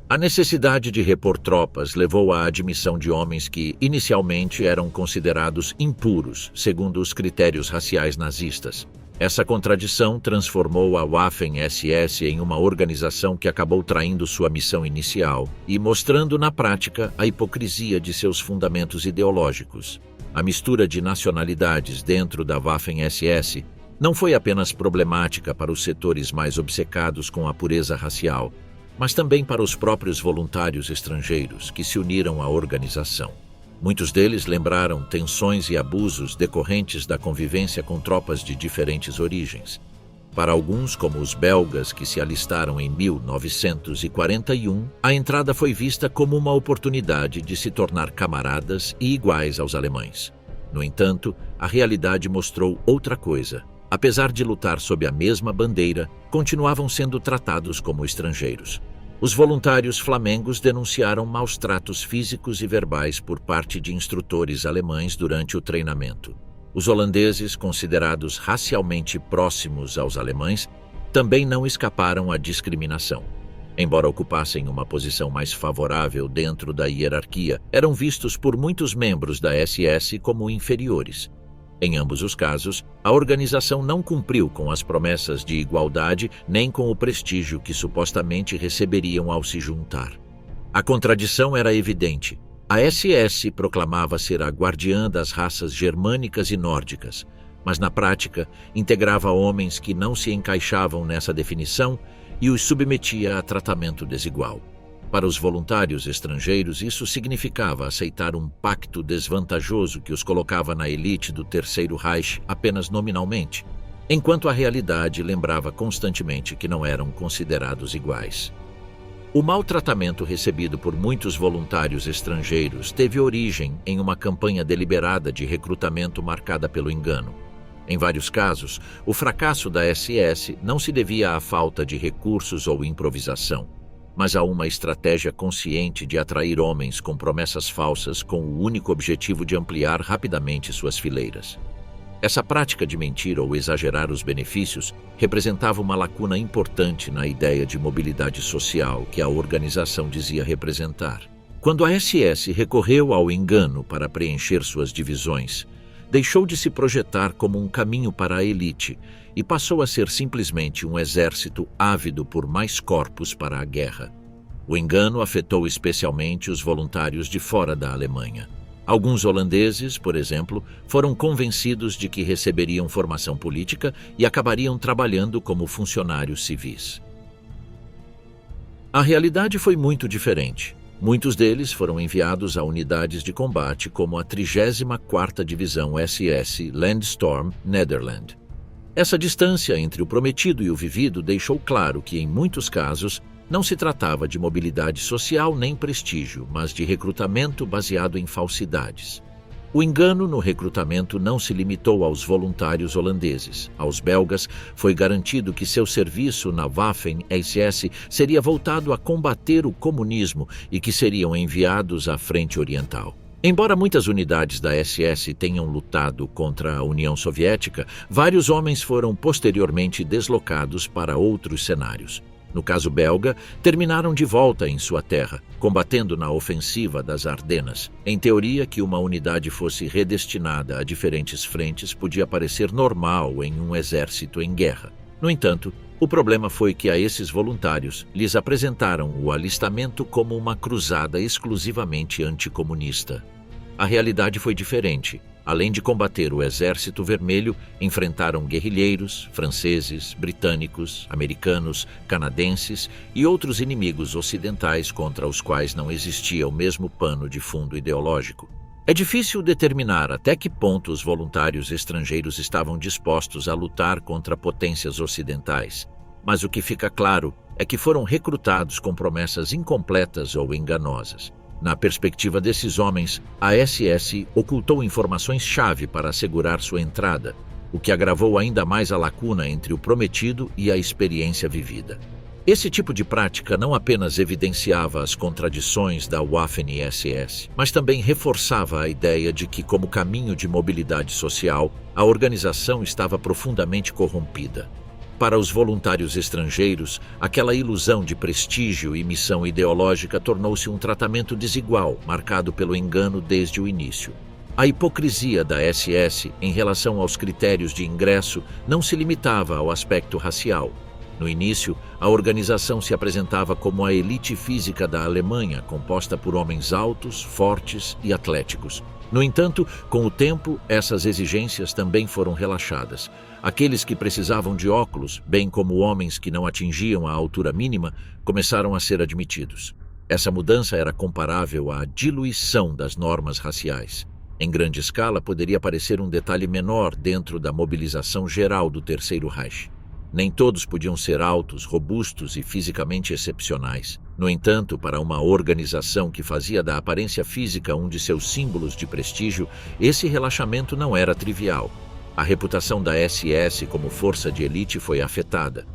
A necessidade de repor tropas levou à admissão de homens que, inicialmente, eram considerados impuros, segundo os critérios raciais nazistas. Essa contradição transformou a Waffen-SS em uma organização que acabou traindo sua missão inicial e mostrando na prática a hipocrisia de seus fundamentos ideológicos. A mistura de nacionalidades dentro da Waffen-SS não foi apenas problemática para os setores mais obcecados com a pureza racial, mas também para os próprios voluntários estrangeiros que se uniram à organização. Muitos deles lembraram tensões e abusos decorrentes da convivência com tropas de diferentes origens. Para alguns, como os belgas que se alistaram em 1941, a entrada foi vista como uma oportunidade de se tornar camaradas e iguais aos alemães. No entanto, a realidade mostrou outra coisa. Apesar de lutar sob a mesma bandeira, continuavam sendo tratados como estrangeiros. Os voluntários flamengos denunciaram maus tratos físicos e verbais por parte de instrutores alemães durante o treinamento. Os holandeses, considerados racialmente próximos aos alemães, também não escaparam à discriminação. Embora ocupassem uma posição mais favorável dentro da hierarquia, eram vistos por muitos membros da SS como inferiores. Em ambos os casos, a organização não cumpriu com as promessas de igualdade nem com o prestígio que supostamente receberiam ao se juntar. A contradição era evidente. A SS proclamava ser a guardiã das raças germânicas e nórdicas, mas na prática integrava homens que não se encaixavam nessa definição e os submetia a tratamento desigual. Para os voluntários estrangeiros, isso significava aceitar um pacto desvantajoso que os colocava na elite do Terceiro Reich apenas nominalmente, enquanto a realidade lembrava constantemente que não eram considerados iguais. O maltratamento recebido por muitos voluntários estrangeiros teve origem em uma campanha deliberada de recrutamento marcada pelo engano. Em vários casos, o fracasso da SS não se devia à falta de recursos ou improvisação, mas a uma estratégia consciente de atrair homens com promessas falsas com o único objetivo de ampliar rapidamente suas fileiras. Essa prática de mentir ou exagerar os benefícios representava uma lacuna importante na ideia de mobilidade social que a organização dizia representar. Quando a SS recorreu ao engano para preencher suas divisões, deixou de se projetar como um caminho para a elite e passou a ser simplesmente um exército ávido por mais corpos para a guerra. O engano afetou especialmente os voluntários de fora da Alemanha. Alguns holandeses, por exemplo, foram convencidos de que receberiam formação política e acabariam trabalhando como funcionários civis. A realidade foi muito diferente. Muitos deles foram enviados a unidades de combate como a 34ª Divisão SS Landstorm Nederland. Essa distância entre o prometido e o vivido deixou claro que, em muitos casos, não se tratava de mobilidade social nem prestígio, mas de recrutamento baseado em falsidades. O engano no recrutamento não se limitou aos voluntários holandeses. Aos belgas foi garantido que seu serviço na Waffen-SS seria voltado a combater o comunismo e que seriam enviados à Frente Oriental. Embora muitas unidades da SS tenham lutado contra a União Soviética, vários homens foram posteriormente deslocados para outros cenários. No caso belga, terminaram de volta em sua terra, combatendo na ofensiva das Ardenas. Em teoria, que uma unidade fosse redestinada a diferentes frentes podia parecer normal em um exército em guerra. No entanto, o problema foi que a esses voluntários lhes apresentaram o alistamento como uma cruzada exclusivamente anticomunista. A realidade foi diferente. Além de combater o Exército Vermelho, enfrentaram guerrilheiros, franceses, britânicos, americanos, canadenses e outros inimigos ocidentais contra os quais não existia o mesmo pano de fundo ideológico. É difícil determinar até que ponto os voluntários estrangeiros estavam dispostos a lutar contra potências ocidentais, mas o que fica claro é que foram recrutados com promessas incompletas ou enganosas. Na perspectiva desses homens, a SS ocultou informações-chave para assegurar sua entrada, o que agravou ainda mais a lacuna entre o prometido e a experiência vivida. Esse tipo de prática não apenas evidenciava as contradições da Waffen-SS, mas também reforçava a ideia de que, como caminho de mobilidade social, a organização estava profundamente corrompida. Para os voluntários estrangeiros, aquela ilusão de prestígio e missão ideológica tornou-se um tratamento desigual, marcado pelo engano desde o início. A hipocrisia da SS em relação aos critérios de ingresso não se limitava ao aspecto racial. No início, a organização se apresentava como a elite física da Alemanha, composta por homens altos, fortes e atléticos. No entanto, com o tempo, essas exigências também foram relaxadas. Aqueles que precisavam de óculos, bem como homens que não atingiam a altura mínima, começaram a ser admitidos. Essa mudança era comparável à diluição das normas raciais. Em grande escala, poderia parecer um detalhe menor dentro da mobilização geral do Terceiro Reich. Nem todos podiam ser altos, robustos e fisicamente excepcionais. No entanto, para uma organização que fazia da aparência física um de seus símbolos de prestígio, esse relaxamento não era trivial. A reputação da SS como força de elite foi afetada.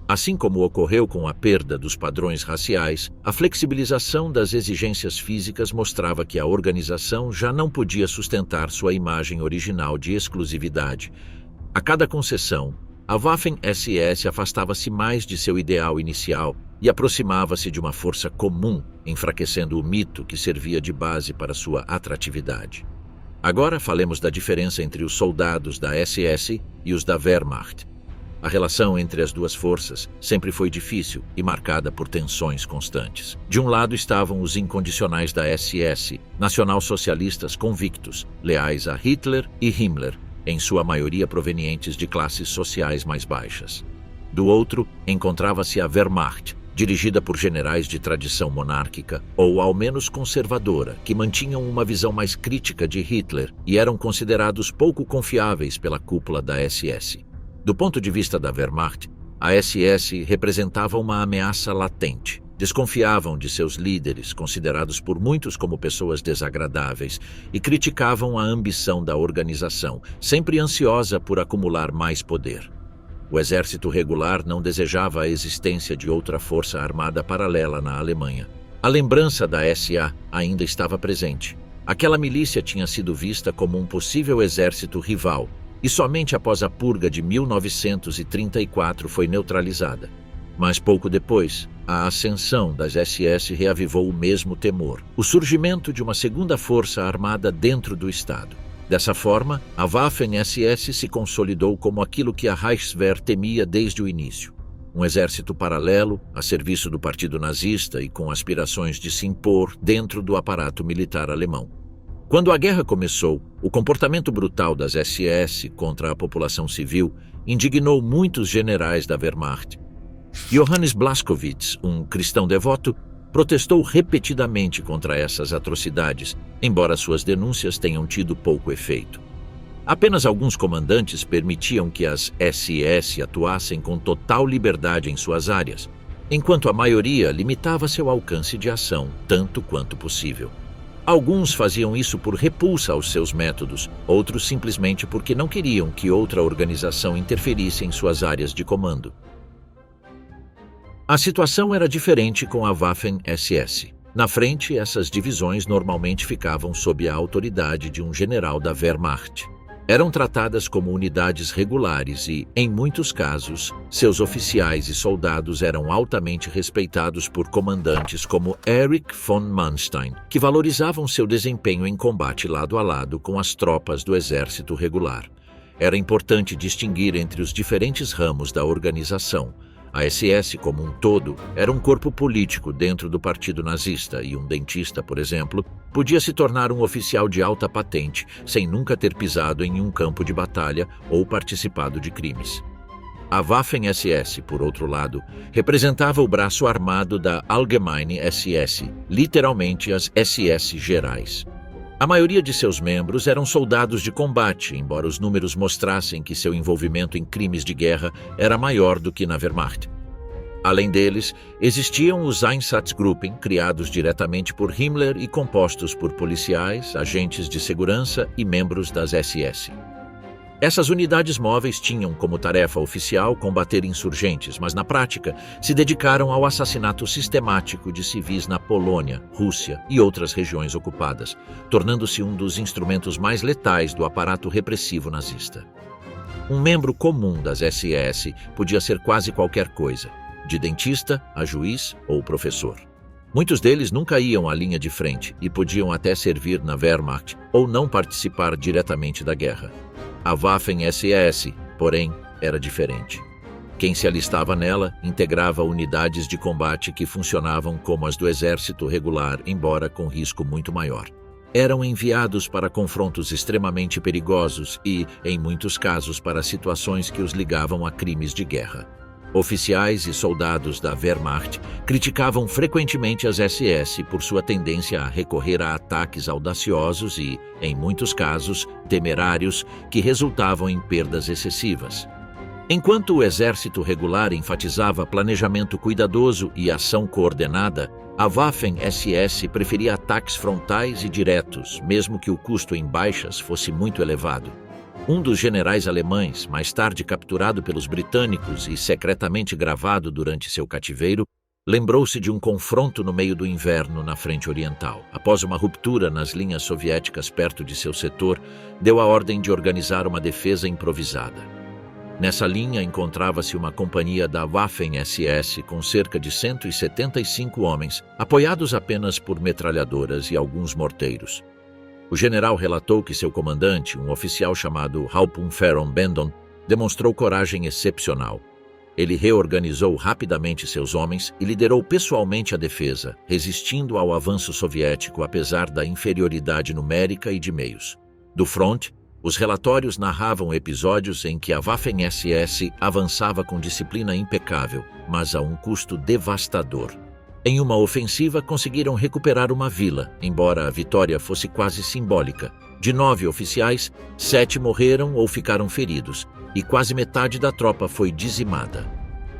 Assim como ocorreu com a perda dos padrões raciais, a flexibilização das exigências físicas mostrava que a organização já não podia sustentar sua imagem original de exclusividade. A cada concessão, a Waffen-SS afastava-se mais de seu ideal inicial e aproximava-se de uma força comum, enfraquecendo o mito que servia de base para sua atratividade. Agora falemos da diferença entre os soldados da SS e os da Wehrmacht. A relação entre as duas forças sempre foi difícil e marcada por tensões constantes. De um lado estavam os incondicionais da SS, nacional-socialistas convictos, leais a Hitler e Himmler, em sua maioria provenientes de classes sociais mais baixas. Do outro, encontrava-se a Wehrmacht, dirigida por generais de tradição monárquica ou ao menos conservadora, que mantinham uma visão mais crítica de Hitler e eram considerados pouco confiáveis pela cúpula da SS. Do ponto de vista da Wehrmacht, a SS representava uma ameaça latente. Desconfiavam de seus líderes, considerados por muitos como pessoas desagradáveis, e criticavam a ambição da organização, sempre ansiosa por acumular mais poder. O exército regular não desejava a existência de outra força armada paralela na Alemanha. A lembrança da SA ainda estava presente. Aquela milícia tinha sido vista como um possível exército rival, e somente após a purga de 1934 foi neutralizada. Mas pouco depois, a ascensão das SS reavivou o mesmo temor, o surgimento de uma segunda força armada dentro do Estado. Dessa forma, a Waffen-SS se consolidou como aquilo que a Reichswehr temia desde o início. Um exército paralelo, a serviço do Partido Nazista e com aspirações de se impor dentro do aparato militar alemão. Quando a guerra começou, o comportamento brutal das SS contra a população civil indignou muitos generais da Wehrmacht. Johannes Blaskowitz, um cristão devoto, protestou repetidamente contra essas atrocidades, embora suas denúncias tenham tido pouco efeito. Apenas alguns comandantes permitiam que as SS atuassem com total liberdade em suas áreas, enquanto a maioria limitava seu alcance de ação tanto quanto possível. Alguns faziam isso por repulsa aos seus métodos, outros simplesmente porque não queriam que outra organização interferisse em suas áreas de comando. A situação era diferente com a Waffen-SS. Na frente, essas divisões normalmente ficavam sob a autoridade de um general da Wehrmacht. Eram tratadas como unidades regulares e, em muitos casos, seus oficiais e soldados eram altamente respeitados por comandantes como Erich von Manstein, que valorizavam seu desempenho em combate lado a lado com as tropas do exército regular. Era importante distinguir entre os diferentes ramos da organização. A SS, como um todo, era um corpo político dentro do Partido Nazista e um dentista, por exemplo, podia se tornar um oficial de alta patente sem nunca ter pisado em um campo de batalha ou participado de crimes. A Waffen-SS, por outro lado, representava o braço armado da Allgemeine SS, literalmente as SS gerais. A maioria de seus membros eram soldados de combate, embora os números mostrassem que seu envolvimento em crimes de guerra era maior do que na Wehrmacht. Além deles, existiam os Einsatzgruppen, criados diretamente por Himmler e compostos por policiais, agentes de segurança e membros das SS. Essas unidades móveis tinham como tarefa oficial combater insurgentes, mas na prática se dedicaram ao assassinato sistemático de civis na Polônia, Rússia e outras regiões ocupadas, tornando-se um dos instrumentos mais letais do aparato repressivo nazista. Um membro comum das SS podia ser quase qualquer coisa, de dentista a juiz ou professor. Muitos deles nunca iam à linha de frente e podiam até servir na Wehrmacht ou não participar diretamente da guerra. A Waffen-SS, porém, era diferente. Quem se alistava nela integrava unidades de combate que funcionavam como as do exército regular, embora com risco muito maior. Eram enviados para confrontos extremamente perigosos e, em muitos casos, para situações que os ligavam a crimes de guerra. Oficiais e soldados da Wehrmacht criticavam frequentemente as SS por sua tendência a recorrer a ataques audaciosos e, em muitos casos, temerários, que resultavam em perdas excessivas. Enquanto o exército regular enfatizava planejamento cuidadoso e ação coordenada, a Waffen-SS preferia ataques frontais e diretos, mesmo que o custo em baixas fosse muito elevado. Um dos generais alemães, mais tarde capturado pelos britânicos e secretamente gravado durante seu cativeiro, lembrou-se de um confronto no meio do inverno na frente oriental. Após uma ruptura nas linhas soviéticas perto de seu setor, deu a ordem de organizar uma defesa improvisada. Nessa linha encontrava-se uma companhia da Waffen-SS com cerca de 175 homens, apoiados apenas por metralhadoras e alguns morteiros. O general relatou que seu comandante, um oficial chamado Hauptmann Bendon, demonstrou coragem excepcional. Ele reorganizou rapidamente seus homens e liderou pessoalmente a defesa, resistindo ao avanço soviético apesar da inferioridade numérica e de meios. Do front, os relatórios narravam episódios em que a Waffen-SS avançava com disciplina impecável, mas a um custo devastador. Em uma ofensiva, conseguiram recuperar uma vila, embora a vitória fosse quase simbólica. De 9 oficiais, 7 morreram ou ficaram feridos, e quase metade da tropa foi dizimada.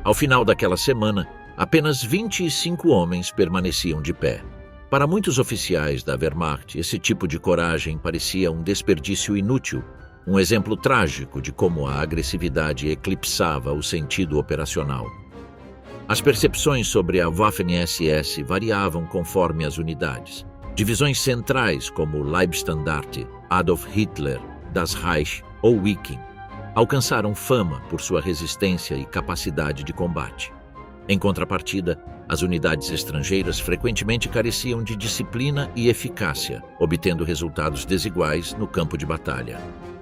Ao final daquela semana, apenas 25 homens permaneciam de pé. Para muitos oficiais da Wehrmacht, esse tipo de coragem parecia um desperdício inútil, um exemplo trágico de como a agressividade eclipsava o sentido operacional. As percepções sobre a Waffen-SS variavam conforme as unidades. Divisões centrais como Leibstandarte, Adolf Hitler, Das Reich ou Wiking alcançaram fama por sua resistência e capacidade de combate. Em contrapartida, as unidades estrangeiras frequentemente careciam de disciplina e eficácia, obtendo resultados desiguais no campo de batalha.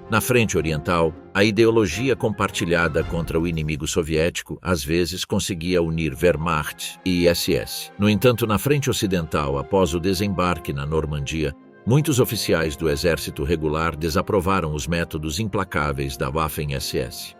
Na frente oriental, a ideologia compartilhada contra o inimigo soviético às vezes conseguia unir Wehrmacht e SS. No entanto, na frente ocidental, após o desembarque na Normandia, muitos oficiais do exército regular desaprovaram os métodos implacáveis da Waffen-SS.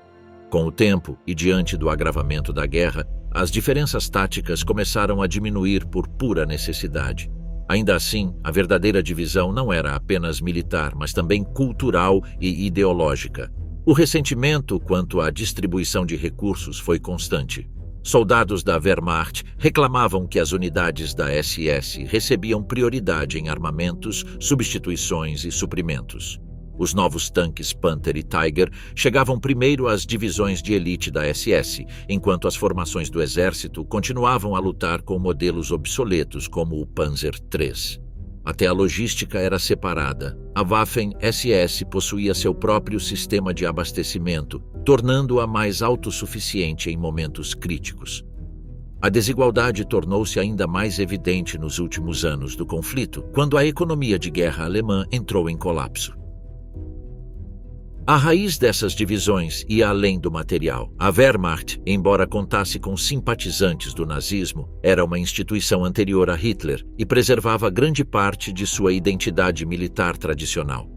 Com o tempo e diante do agravamento da guerra, as diferenças táticas começaram a diminuir por pura necessidade. Ainda assim, a verdadeira divisão não era apenas militar, mas também cultural e ideológica. O ressentimento quanto à distribuição de recursos foi constante. Soldados da Wehrmacht reclamavam que as unidades da SS recebiam prioridade em armamentos, substituições e suprimentos. Os novos tanques Panther e Tiger chegavam primeiro às divisões de elite da SS, enquanto as formações do exército continuavam a lutar com modelos obsoletos como o Panzer III. Até a logística era separada. A Waffen-SS possuía seu próprio sistema de abastecimento, tornando-a mais autossuficiente em momentos críticos. A desigualdade tornou-se ainda mais evidente nos últimos anos do conflito, quando a economia de guerra alemã entrou em colapso. A raiz dessas divisões ia além do material. A Wehrmacht, embora contasse com simpatizantes do nazismo, era uma instituição anterior a Hitler e preservava grande parte de sua identidade militar tradicional.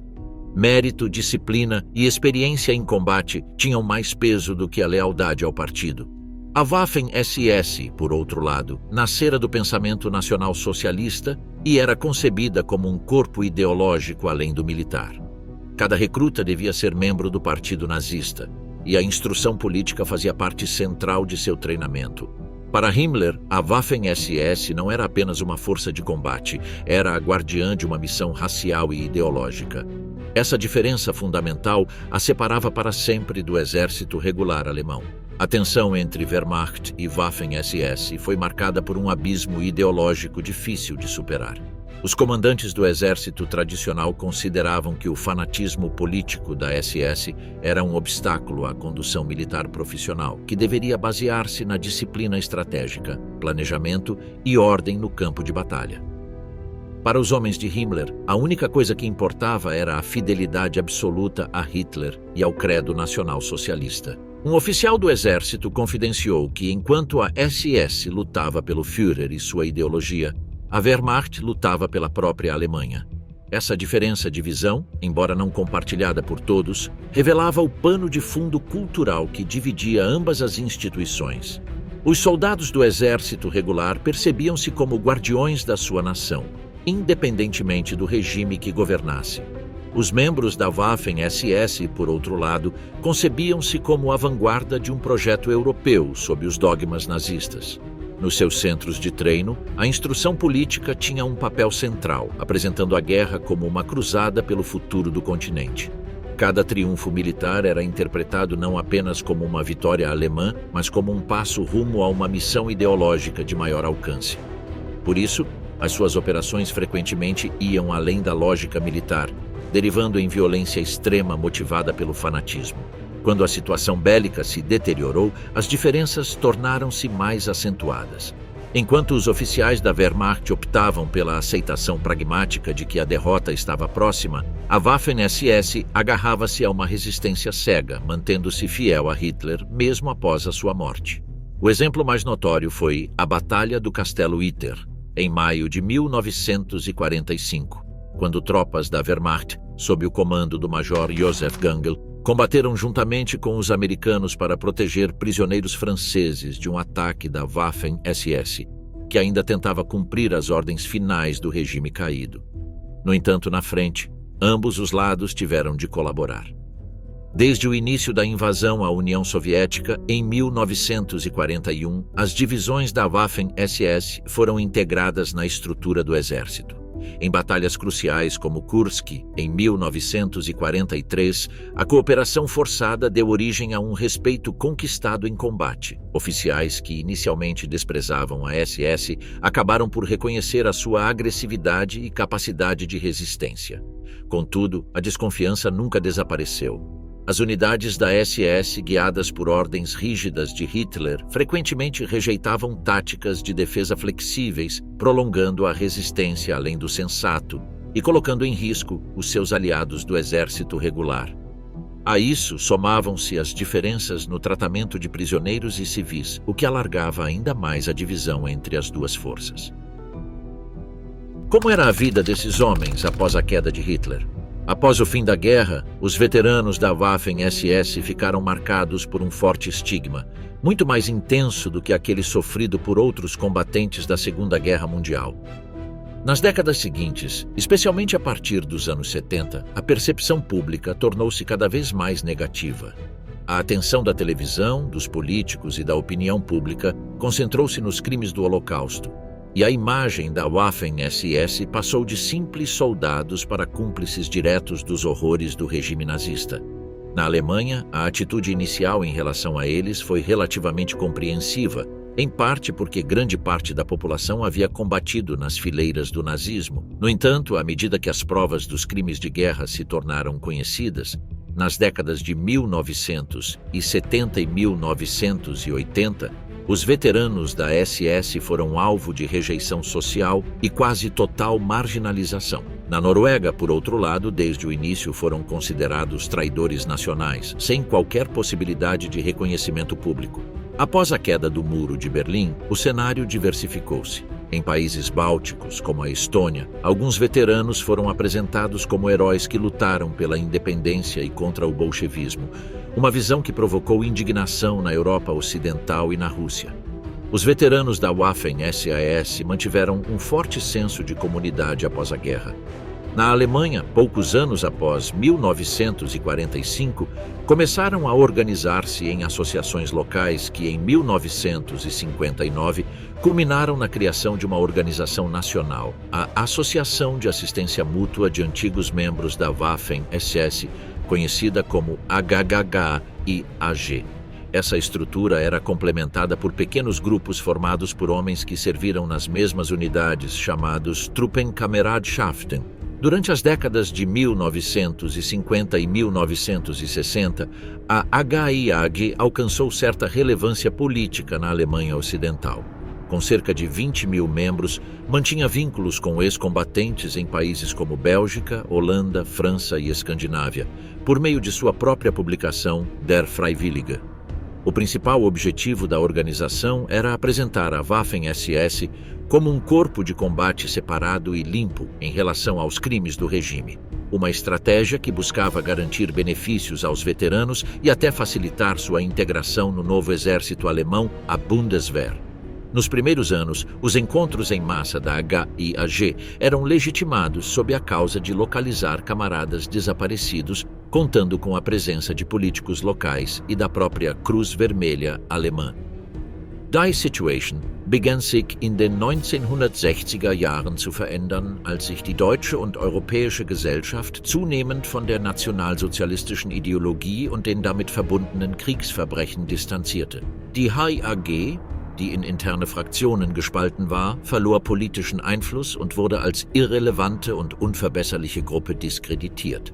Mérito, disciplina e experiência em combate tinham mais peso do que a lealdade ao partido. A Waffen-SS, por outro lado, nascera do pensamento nacional-socialista e era concebida como um corpo ideológico além do militar. Cada recruta devia ser membro do partido nazista, e a instrução política fazia parte central de seu treinamento. Para Himmler, a Waffen-SS não era apenas uma força de combate, era a guardiã de uma missão racial e ideológica. Essa diferença fundamental a separava para sempre do exército regular alemão. A tensão entre Wehrmacht e Waffen-SS foi marcada por um abismo ideológico difícil de superar. Os comandantes do exército tradicional consideravam que o fanatismo político da SS era um obstáculo à condução militar profissional, que deveria basear-se na disciplina estratégica, planejamento e ordem no campo de batalha. Para os homens de Himmler, a única coisa que importava era a fidelidade absoluta a Hitler e ao credo nacional-socialista. Um oficial do exército confidenciou que, enquanto a SS lutava pelo Führer e sua ideologia, a Wehrmacht lutava pela própria Alemanha. Essa diferença de visão, embora não compartilhada por todos, revelava o pano de fundo cultural que dividia ambas as instituições. Os soldados do exército regular percebiam-se como guardiões da sua nação, independentemente do regime que governasse. Os membros da Waffen-SS, por outro lado, concebiam-se como a vanguarda de um projeto europeu sob os dogmas nazistas. Nos seus centros de treino, a instrução política tinha um papel central, apresentando a guerra como uma cruzada pelo futuro do continente. Cada triunfo militar era interpretado não apenas como uma vitória alemã, mas como um passo rumo a uma missão ideológica de maior alcance. Por isso, as suas operações frequentemente iam além da lógica militar, derivando em violência extrema motivada pelo fanatismo. Quando a situação bélica se deteriorou, as diferenças tornaram-se mais acentuadas. Enquanto os oficiais da Wehrmacht optavam pela aceitação pragmática de que a derrota estava próxima, a Waffen-SS agarrava-se a uma resistência cega, mantendo-se fiel a Hitler mesmo após a sua morte. O exemplo mais notório foi a Batalha do Castelo Itter, em maio de 1945, quando tropas da Wehrmacht, sob o comando do Major Josef Gangl, combateram juntamente com os americanos para proteger prisioneiros franceses de um ataque da Waffen-SS, que ainda tentava cumprir as ordens finais do regime caído. No entanto, na frente, ambos os lados tiveram de colaborar. Desde o início da invasão à União Soviética, em 1941, as divisões da Waffen-SS foram integradas na estrutura do exército. Em batalhas cruciais como Kursk, em 1943, a cooperação forçada deu origem a um respeito conquistado em combate. Oficiais que inicialmente desprezavam a SS acabaram por reconhecer a sua agressividade e capacidade de resistência. Contudo, a desconfiança nunca desapareceu. As unidades da SS, guiadas por ordens rígidas de Hitler, frequentemente rejeitavam táticas de defesa flexíveis, prolongando a resistência além do sensato e colocando em risco os seus aliados do exército regular. A isso somavam-se as diferenças no tratamento de prisioneiros e civis, o que alargava ainda mais a divisão entre as duas forças. Como era a vida desses homens após a queda de Hitler? Após o fim da guerra, os veteranos da Waffen-SS ficaram marcados por um forte estigma, muito mais intenso do que aquele sofrido por outros combatentes da Segunda Guerra Mundial. Nas décadas seguintes, especialmente a partir dos anos 70, a percepção pública tornou-se cada vez mais negativa. A atenção da televisão, dos políticos e da opinião pública concentrou-se nos crimes do Holocausto, e a imagem da Waffen-SS passou de simples soldados para cúmplices diretos dos horrores do regime nazista. Na Alemanha, a atitude inicial em relação a eles foi relativamente compreensiva, em parte porque grande parte da população havia combatido nas fileiras do nazismo. No entanto, à medida que as provas dos crimes de guerra se tornaram conhecidas, nas décadas de 1970 e 1980, os veteranos da SS foram alvo de rejeição social e quase total marginalização. Na Noruega, por outro lado, desde o início foram considerados traidores nacionais, sem qualquer possibilidade de reconhecimento público. Após a queda do Muro de Berlim, o cenário diversificou-se. Em países bálticos, como a Estônia, alguns veteranos foram apresentados como heróis que lutaram pela independência e contra o bolchevismo, uma visão que provocou indignação na Europa Ocidental e na Rússia. Os veteranos da Waffen-SS mantiveram um forte senso de comunidade após a guerra. Na Alemanha, poucos anos após 1945, começaram a organizar-se em associações locais que, em 1959, culminaram na criação de uma organização nacional, a Associação de Assistência Mútua de Antigos Membros da Waffen-SS, conhecida como HGH e AG. Essa estrutura era complementada por pequenos grupos formados por homens que serviram nas mesmas unidades, chamados Truppenkameradschaften. Durante as décadas de 1950 e 1960, a HIAG alcançou certa relevância política na Alemanha Ocidental. Com cerca de 20 mil membros, mantinha vínculos com ex-combatentes em países como Bélgica, Holanda, França e Escandinávia, por meio de sua própria publicação Der Freiwillige. O principal objetivo da organização era apresentar a Waffen-SS como um corpo de combate separado e limpo em relação aos crimes do regime. Uma estratégia que buscava garantir benefícios aos veteranos e até facilitar sua integração no novo exército alemão, a Bundeswehr. Nos primeiros anos, os encontros em massa da HIAG eram legitimados sob a causa de localizar camaradas desaparecidos, contando com a presença de políticos locais e da própria Cruz Vermelha alemã. Die Situation begann sich in den 1960er Jahren zu verändern, als sich die deutsche und europäische Gesellschaft zunehmend von der nationalsozialistischen Ideologie und den damit verbundenen Kriegsverbrechen distanzierte. Die HIAG, die in interne Fraktionen gespalten war, verlor politischen Einfluss und wurde als irrelevante und unverbesserliche Gruppe diskreditiert.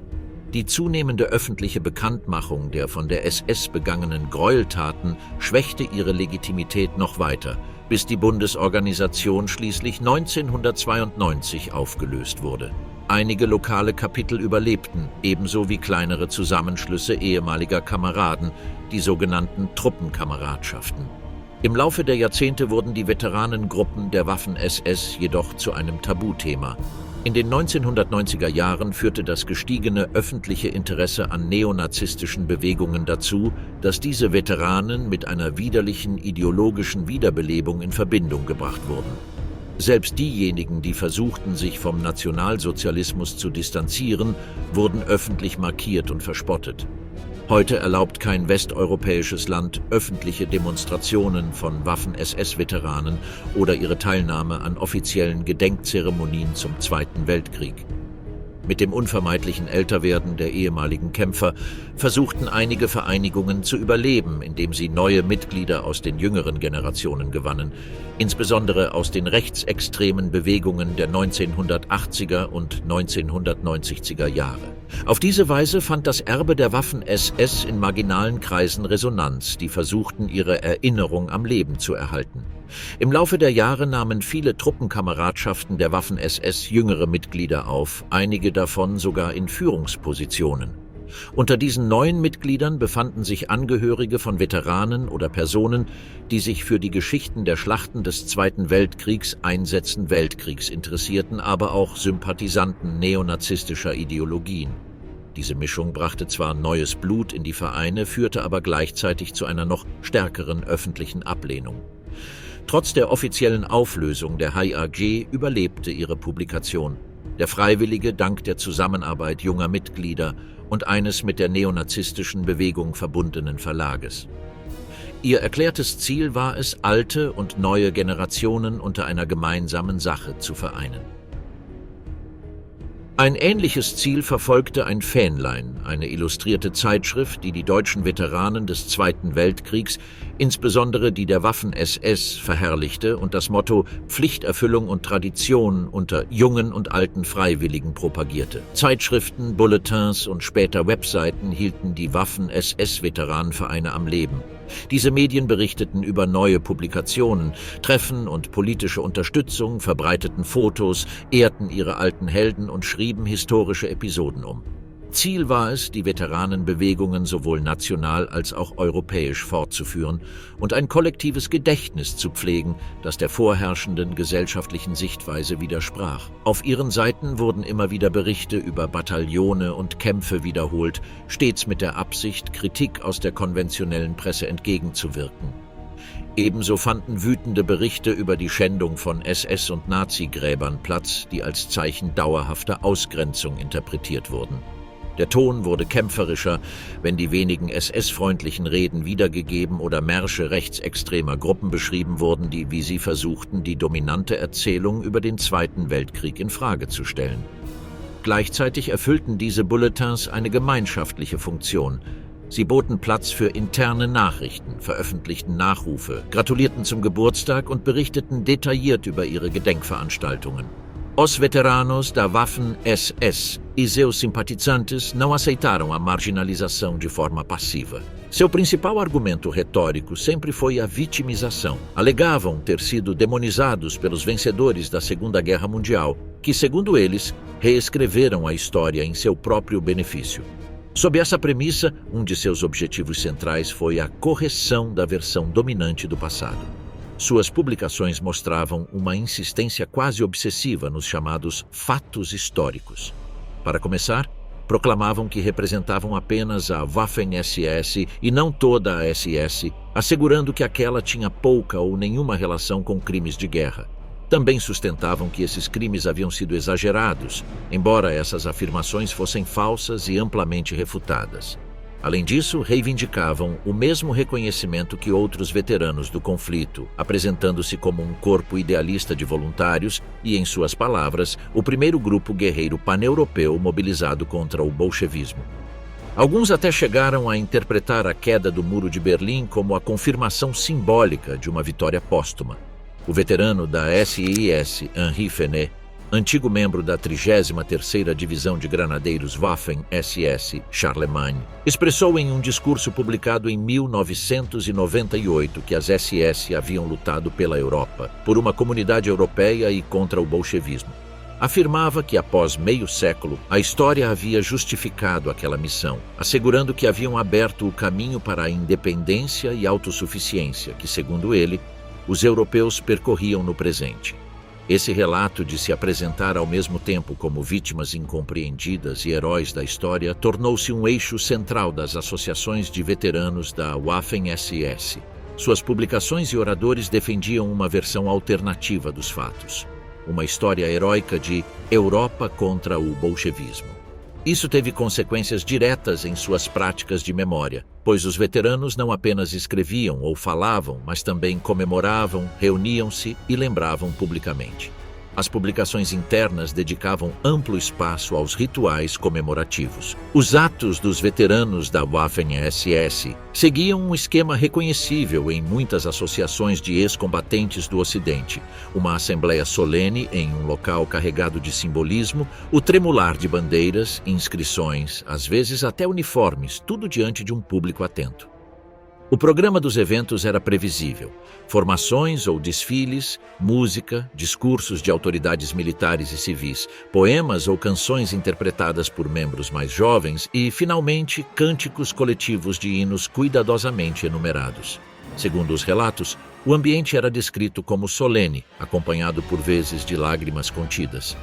Die zunehmende öffentliche Bekanntmachung der von der SS begangenen Gräueltaten schwächte ihre Legitimität noch weiter, bis die Bundesorganisation schließlich 1992 aufgelöst wurde. Einige lokale Kapitel überlebten, ebenso wie kleinere Zusammenschlüsse ehemaliger Kameraden, die sogenannten Truppenkameradschaften. Im Laufe der Jahrzehnte wurden die Veteranengruppen der Waffen-SS jedoch zu einem Tabuthema. In den 1990er Jahren führte das gestiegene öffentliche Interesse an neonazistischen Bewegungen dazu, dass diese Veteranen mit einer widerlichen ideologischen Wiederbelebung in Verbindung gebracht wurden. Selbst diejenigen, die versuchten, sich vom Nationalsozialismus zu distanzieren, wurden öffentlich markiert und verspottet. Heute erlaubt kein westeuropäisches Land öffentliche Demonstrationen von Waffen-SS-Veteranen oder ihre Teilnahme an offiziellen Gedenkzeremonien zum Zweiten Weltkrieg. Mit dem unvermeidlichen Älterwerden der ehemaligen Kämpfer versuchten einige Vereinigungen zu überleben, indem sie neue Mitglieder aus den jüngeren Generationen gewannen, insbesondere aus den rechtsextremen Bewegungen der 1980er und 1990er Jahre. Auf diese Weise fand das Erbe der Waffen-SS in marginalen Kreisen Resonanz, die versuchten, ihre Erinnerung am Leben zu erhalten. Im Laufe der Jahre nahmen viele Truppenkameradschaften der Waffen-SS jüngere Mitglieder auf, einige davon sogar in Führungspositionen. Unter diesen neuen Mitgliedern befanden sich Angehörige von Veteranen oder Personen, die sich für die Geschichten der Schlachten des Zweiten Weltkriegs, Einsätzen Weltkriegs interessierten, aber auch Sympathisanten neonazistischer Ideologien. Diese Mischung brachte zwar neues Blut in die Vereine, führte aber gleichzeitig zu einer noch stärkeren öffentlichen Ablehnung. Trotz der offiziellen Auflösung der HIAG überlebte ihre Publikation. Der Freiwillige dank der Zusammenarbeit junger Mitglieder und eines mit der neonazistischen Bewegung verbundenen Verlages. Ihr erklärtes Ziel war es, alte und neue Generationen unter einer gemeinsamen Sache zu vereinen. Ein ähnliches Ziel verfolgte ein Fähnlein, eine illustrierte Zeitschrift, die die deutschen Veteranen des Zweiten Weltkriegs, insbesondere die der Waffen-SS, verherrlichte und das Motto Pflichterfüllung und Tradition unter jungen und alten Freiwilligen propagierte. Zeitschriften, Bulletins und später Webseiten hielten die Waffen-SS-Veteranenvereine am Leben. Diese Medien berichteten über neue Publikationen, Treffen und politische Unterstützung, verbreiteten Fotos, ehrten ihre alten Helden und schrieben historische Episoden um. Ziel war es, die Veteranenbewegungen sowohl national als auch europäisch fortzuführen und ein kollektives Gedächtnis zu pflegen, das der vorherrschenden gesellschaftlichen Sichtweise widersprach. Auf ihren Seiten wurden immer wieder Berichte über Bataillone und Kämpfe wiederholt, stets mit der Absicht, Kritik aus der konventionellen Presse entgegenzuwirken. Ebenso fanden wütende Berichte über die Schändung von SS- und Nazigräbern Platz, die als Zeichen dauerhafter Ausgrenzung interpretiert wurden. Der Ton wurde kämpferischer, wenn die wenigen SS-freundlichen Reden wiedergegeben oder Märsche rechtsextremer Gruppen beschrieben wurden, die, wie sie versuchten, die dominante Erzählung über den Zweiten Weltkrieg in Frage zu stellen. Gleichzeitig erfüllten diese Bulletins eine gemeinschaftliche Funktion. Sie boten Platz für interne Nachrichten, veröffentlichten Nachrufe, gratulierten zum Geburtstag und berichteten detailliert über ihre Gedenkveranstaltungen. Os veteranos da Waffen-SS e seus simpatizantes não aceitaram a marginalização de forma passiva. Seu principal argumento retórico sempre foi a vitimização. Alegavam ter sido demonizados pelos vencedores da Segunda Guerra Mundial, que, segundo eles, reescreveram a história em seu próprio benefício. Sob essa premissa, um de seus objetivos centrais foi a correção da versão dominante do passado. Suas publicações mostravam uma insistência quase obsessiva nos chamados fatos históricos. Para começar, proclamavam que representavam apenas a Waffen-SS e não toda a SS, assegurando que aquela tinha pouca ou nenhuma relação com crimes de guerra. Também sustentavam que esses crimes haviam sido exagerados, embora essas afirmações fossem falsas e amplamente refutadas. Além disso, reivindicavam o mesmo reconhecimento que outros veteranos do conflito, apresentando-se como um corpo idealista de voluntários e, em suas palavras, o primeiro grupo guerreiro paneuropeu mobilizado contra o bolchevismo. Alguns até chegaram a interpretar a queda do Muro de Berlim como a confirmação simbólica de uma vitória póstuma. O veterano da SIS, Henri Fenet, antigo membro da 33ª Divisão de Granadeiros Waffen-SS Charlemagne, expressou em um discurso publicado em 1998 que as SS haviam lutado pela Europa, por uma comunidade europeia e contra o bolchevismo. Afirmava que, após meio século, a história havia justificado aquela missão, assegurando que haviam aberto o caminho para a independência e autossuficiência que, segundo ele, os europeus percorriam no presente. Esse relato de se apresentar ao mesmo tempo como vítimas incompreendidas e heróis da história tornou-se um eixo central das associações de veteranos da Waffen-SS. Suas publicações e oradores defendiam uma versão alternativa dos fatos, uma história heróica de Europa contra o bolchevismo. Isso teve consequências diretas em suas práticas de memória, pois os veteranos não apenas escreviam ou falavam, mas também comemoravam, reuniam-se e lembravam publicamente. As publicações internas dedicavam amplo espaço aos rituais comemorativos. Os atos dos veteranos da Waffen-SS seguiam um esquema reconhecível em muitas associações de ex-combatentes do Ocidente. Uma assembleia solene em um local carregado de simbolismo, o tremular de bandeiras, inscrições, às vezes até uniformes, tudo diante de um público atento. O programa dos eventos era previsível. Formações ou desfiles, música, discursos de autoridades militares e civis, poemas ou canções interpretadas por membros mais jovens e, finalmente, cânticos coletivos de hinos cuidadosamente enumerados. Segundo os relatos, o ambiente era descrito como solene, acompanhado por vezes de lágrimas contidas.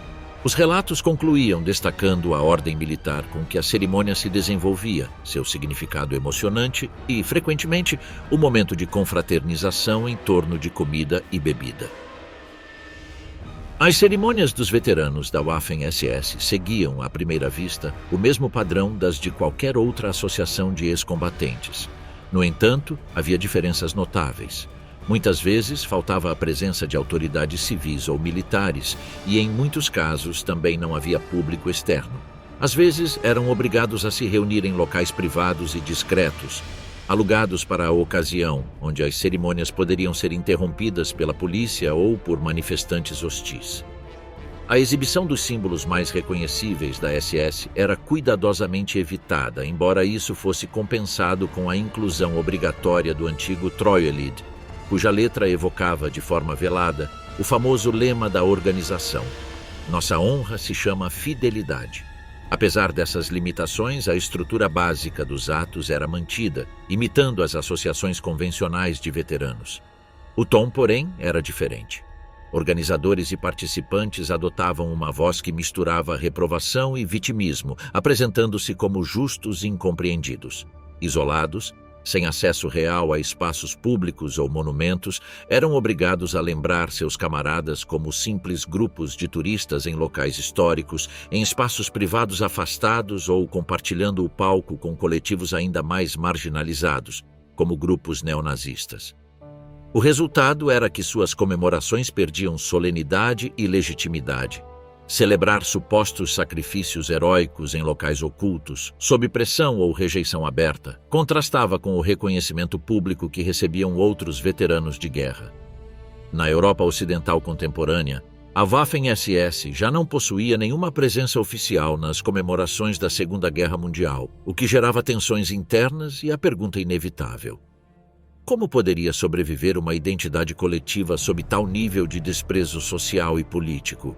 Os relatos concluíam destacando a ordem militar com que a cerimônia se desenvolvia, seu significado emocionante e, frequentemente, o momento de confraternização em torno de comida e bebida. As cerimônias dos veteranos da Waffen-SS seguiam, à primeira vista, o mesmo padrão das de qualquer outra associação de ex-combatentes. No entanto, havia diferenças notáveis. Muitas vezes faltava a presença de autoridades civis ou militares e, em muitos casos, também não havia público externo. Às vezes, eram obrigados a se reunir em locais privados e discretos, alugados para a ocasião, onde as cerimônias poderiam ser interrompidas pela polícia ou por manifestantes hostis. A exibição dos símbolos mais reconhecíveis da SS era cuidadosamente evitada, embora isso fosse compensado com a inclusão obrigatória do antigo Treuelied, cuja letra evocava de forma velada o famoso lema da organização: "Nossa honra se chama fidelidade". Apesar dessas limitações, a estrutura básica dos atos era mantida, imitando as associações convencionais de veteranos. O tom, porém, era diferente. Organizadores e participantes adotavam uma voz que misturava reprovação e vitimismo, apresentando-se como justos e incompreendidos. Isolados, sem acesso real a espaços públicos ou monumentos, eram obrigados a lembrar seus camaradas como simples grupos de turistas em locais históricos, em espaços privados afastados ou compartilhando o palco com coletivos ainda mais marginalizados, como grupos neonazistas. O resultado era que suas comemorações perdiam solenidade e legitimidade. Celebrar supostos sacrifícios heróicos em locais ocultos, sob pressão ou rejeição aberta, contrastava com o reconhecimento público que recebiam outros veteranos de guerra. Na Europa Ocidental contemporânea, a Waffen-SS já não possuía nenhuma presença oficial nas comemorações da Segunda Guerra Mundial, o que gerava tensões internas e a pergunta inevitável: como poderia sobreviver uma identidade coletiva sob tal nível de desprezo social e político?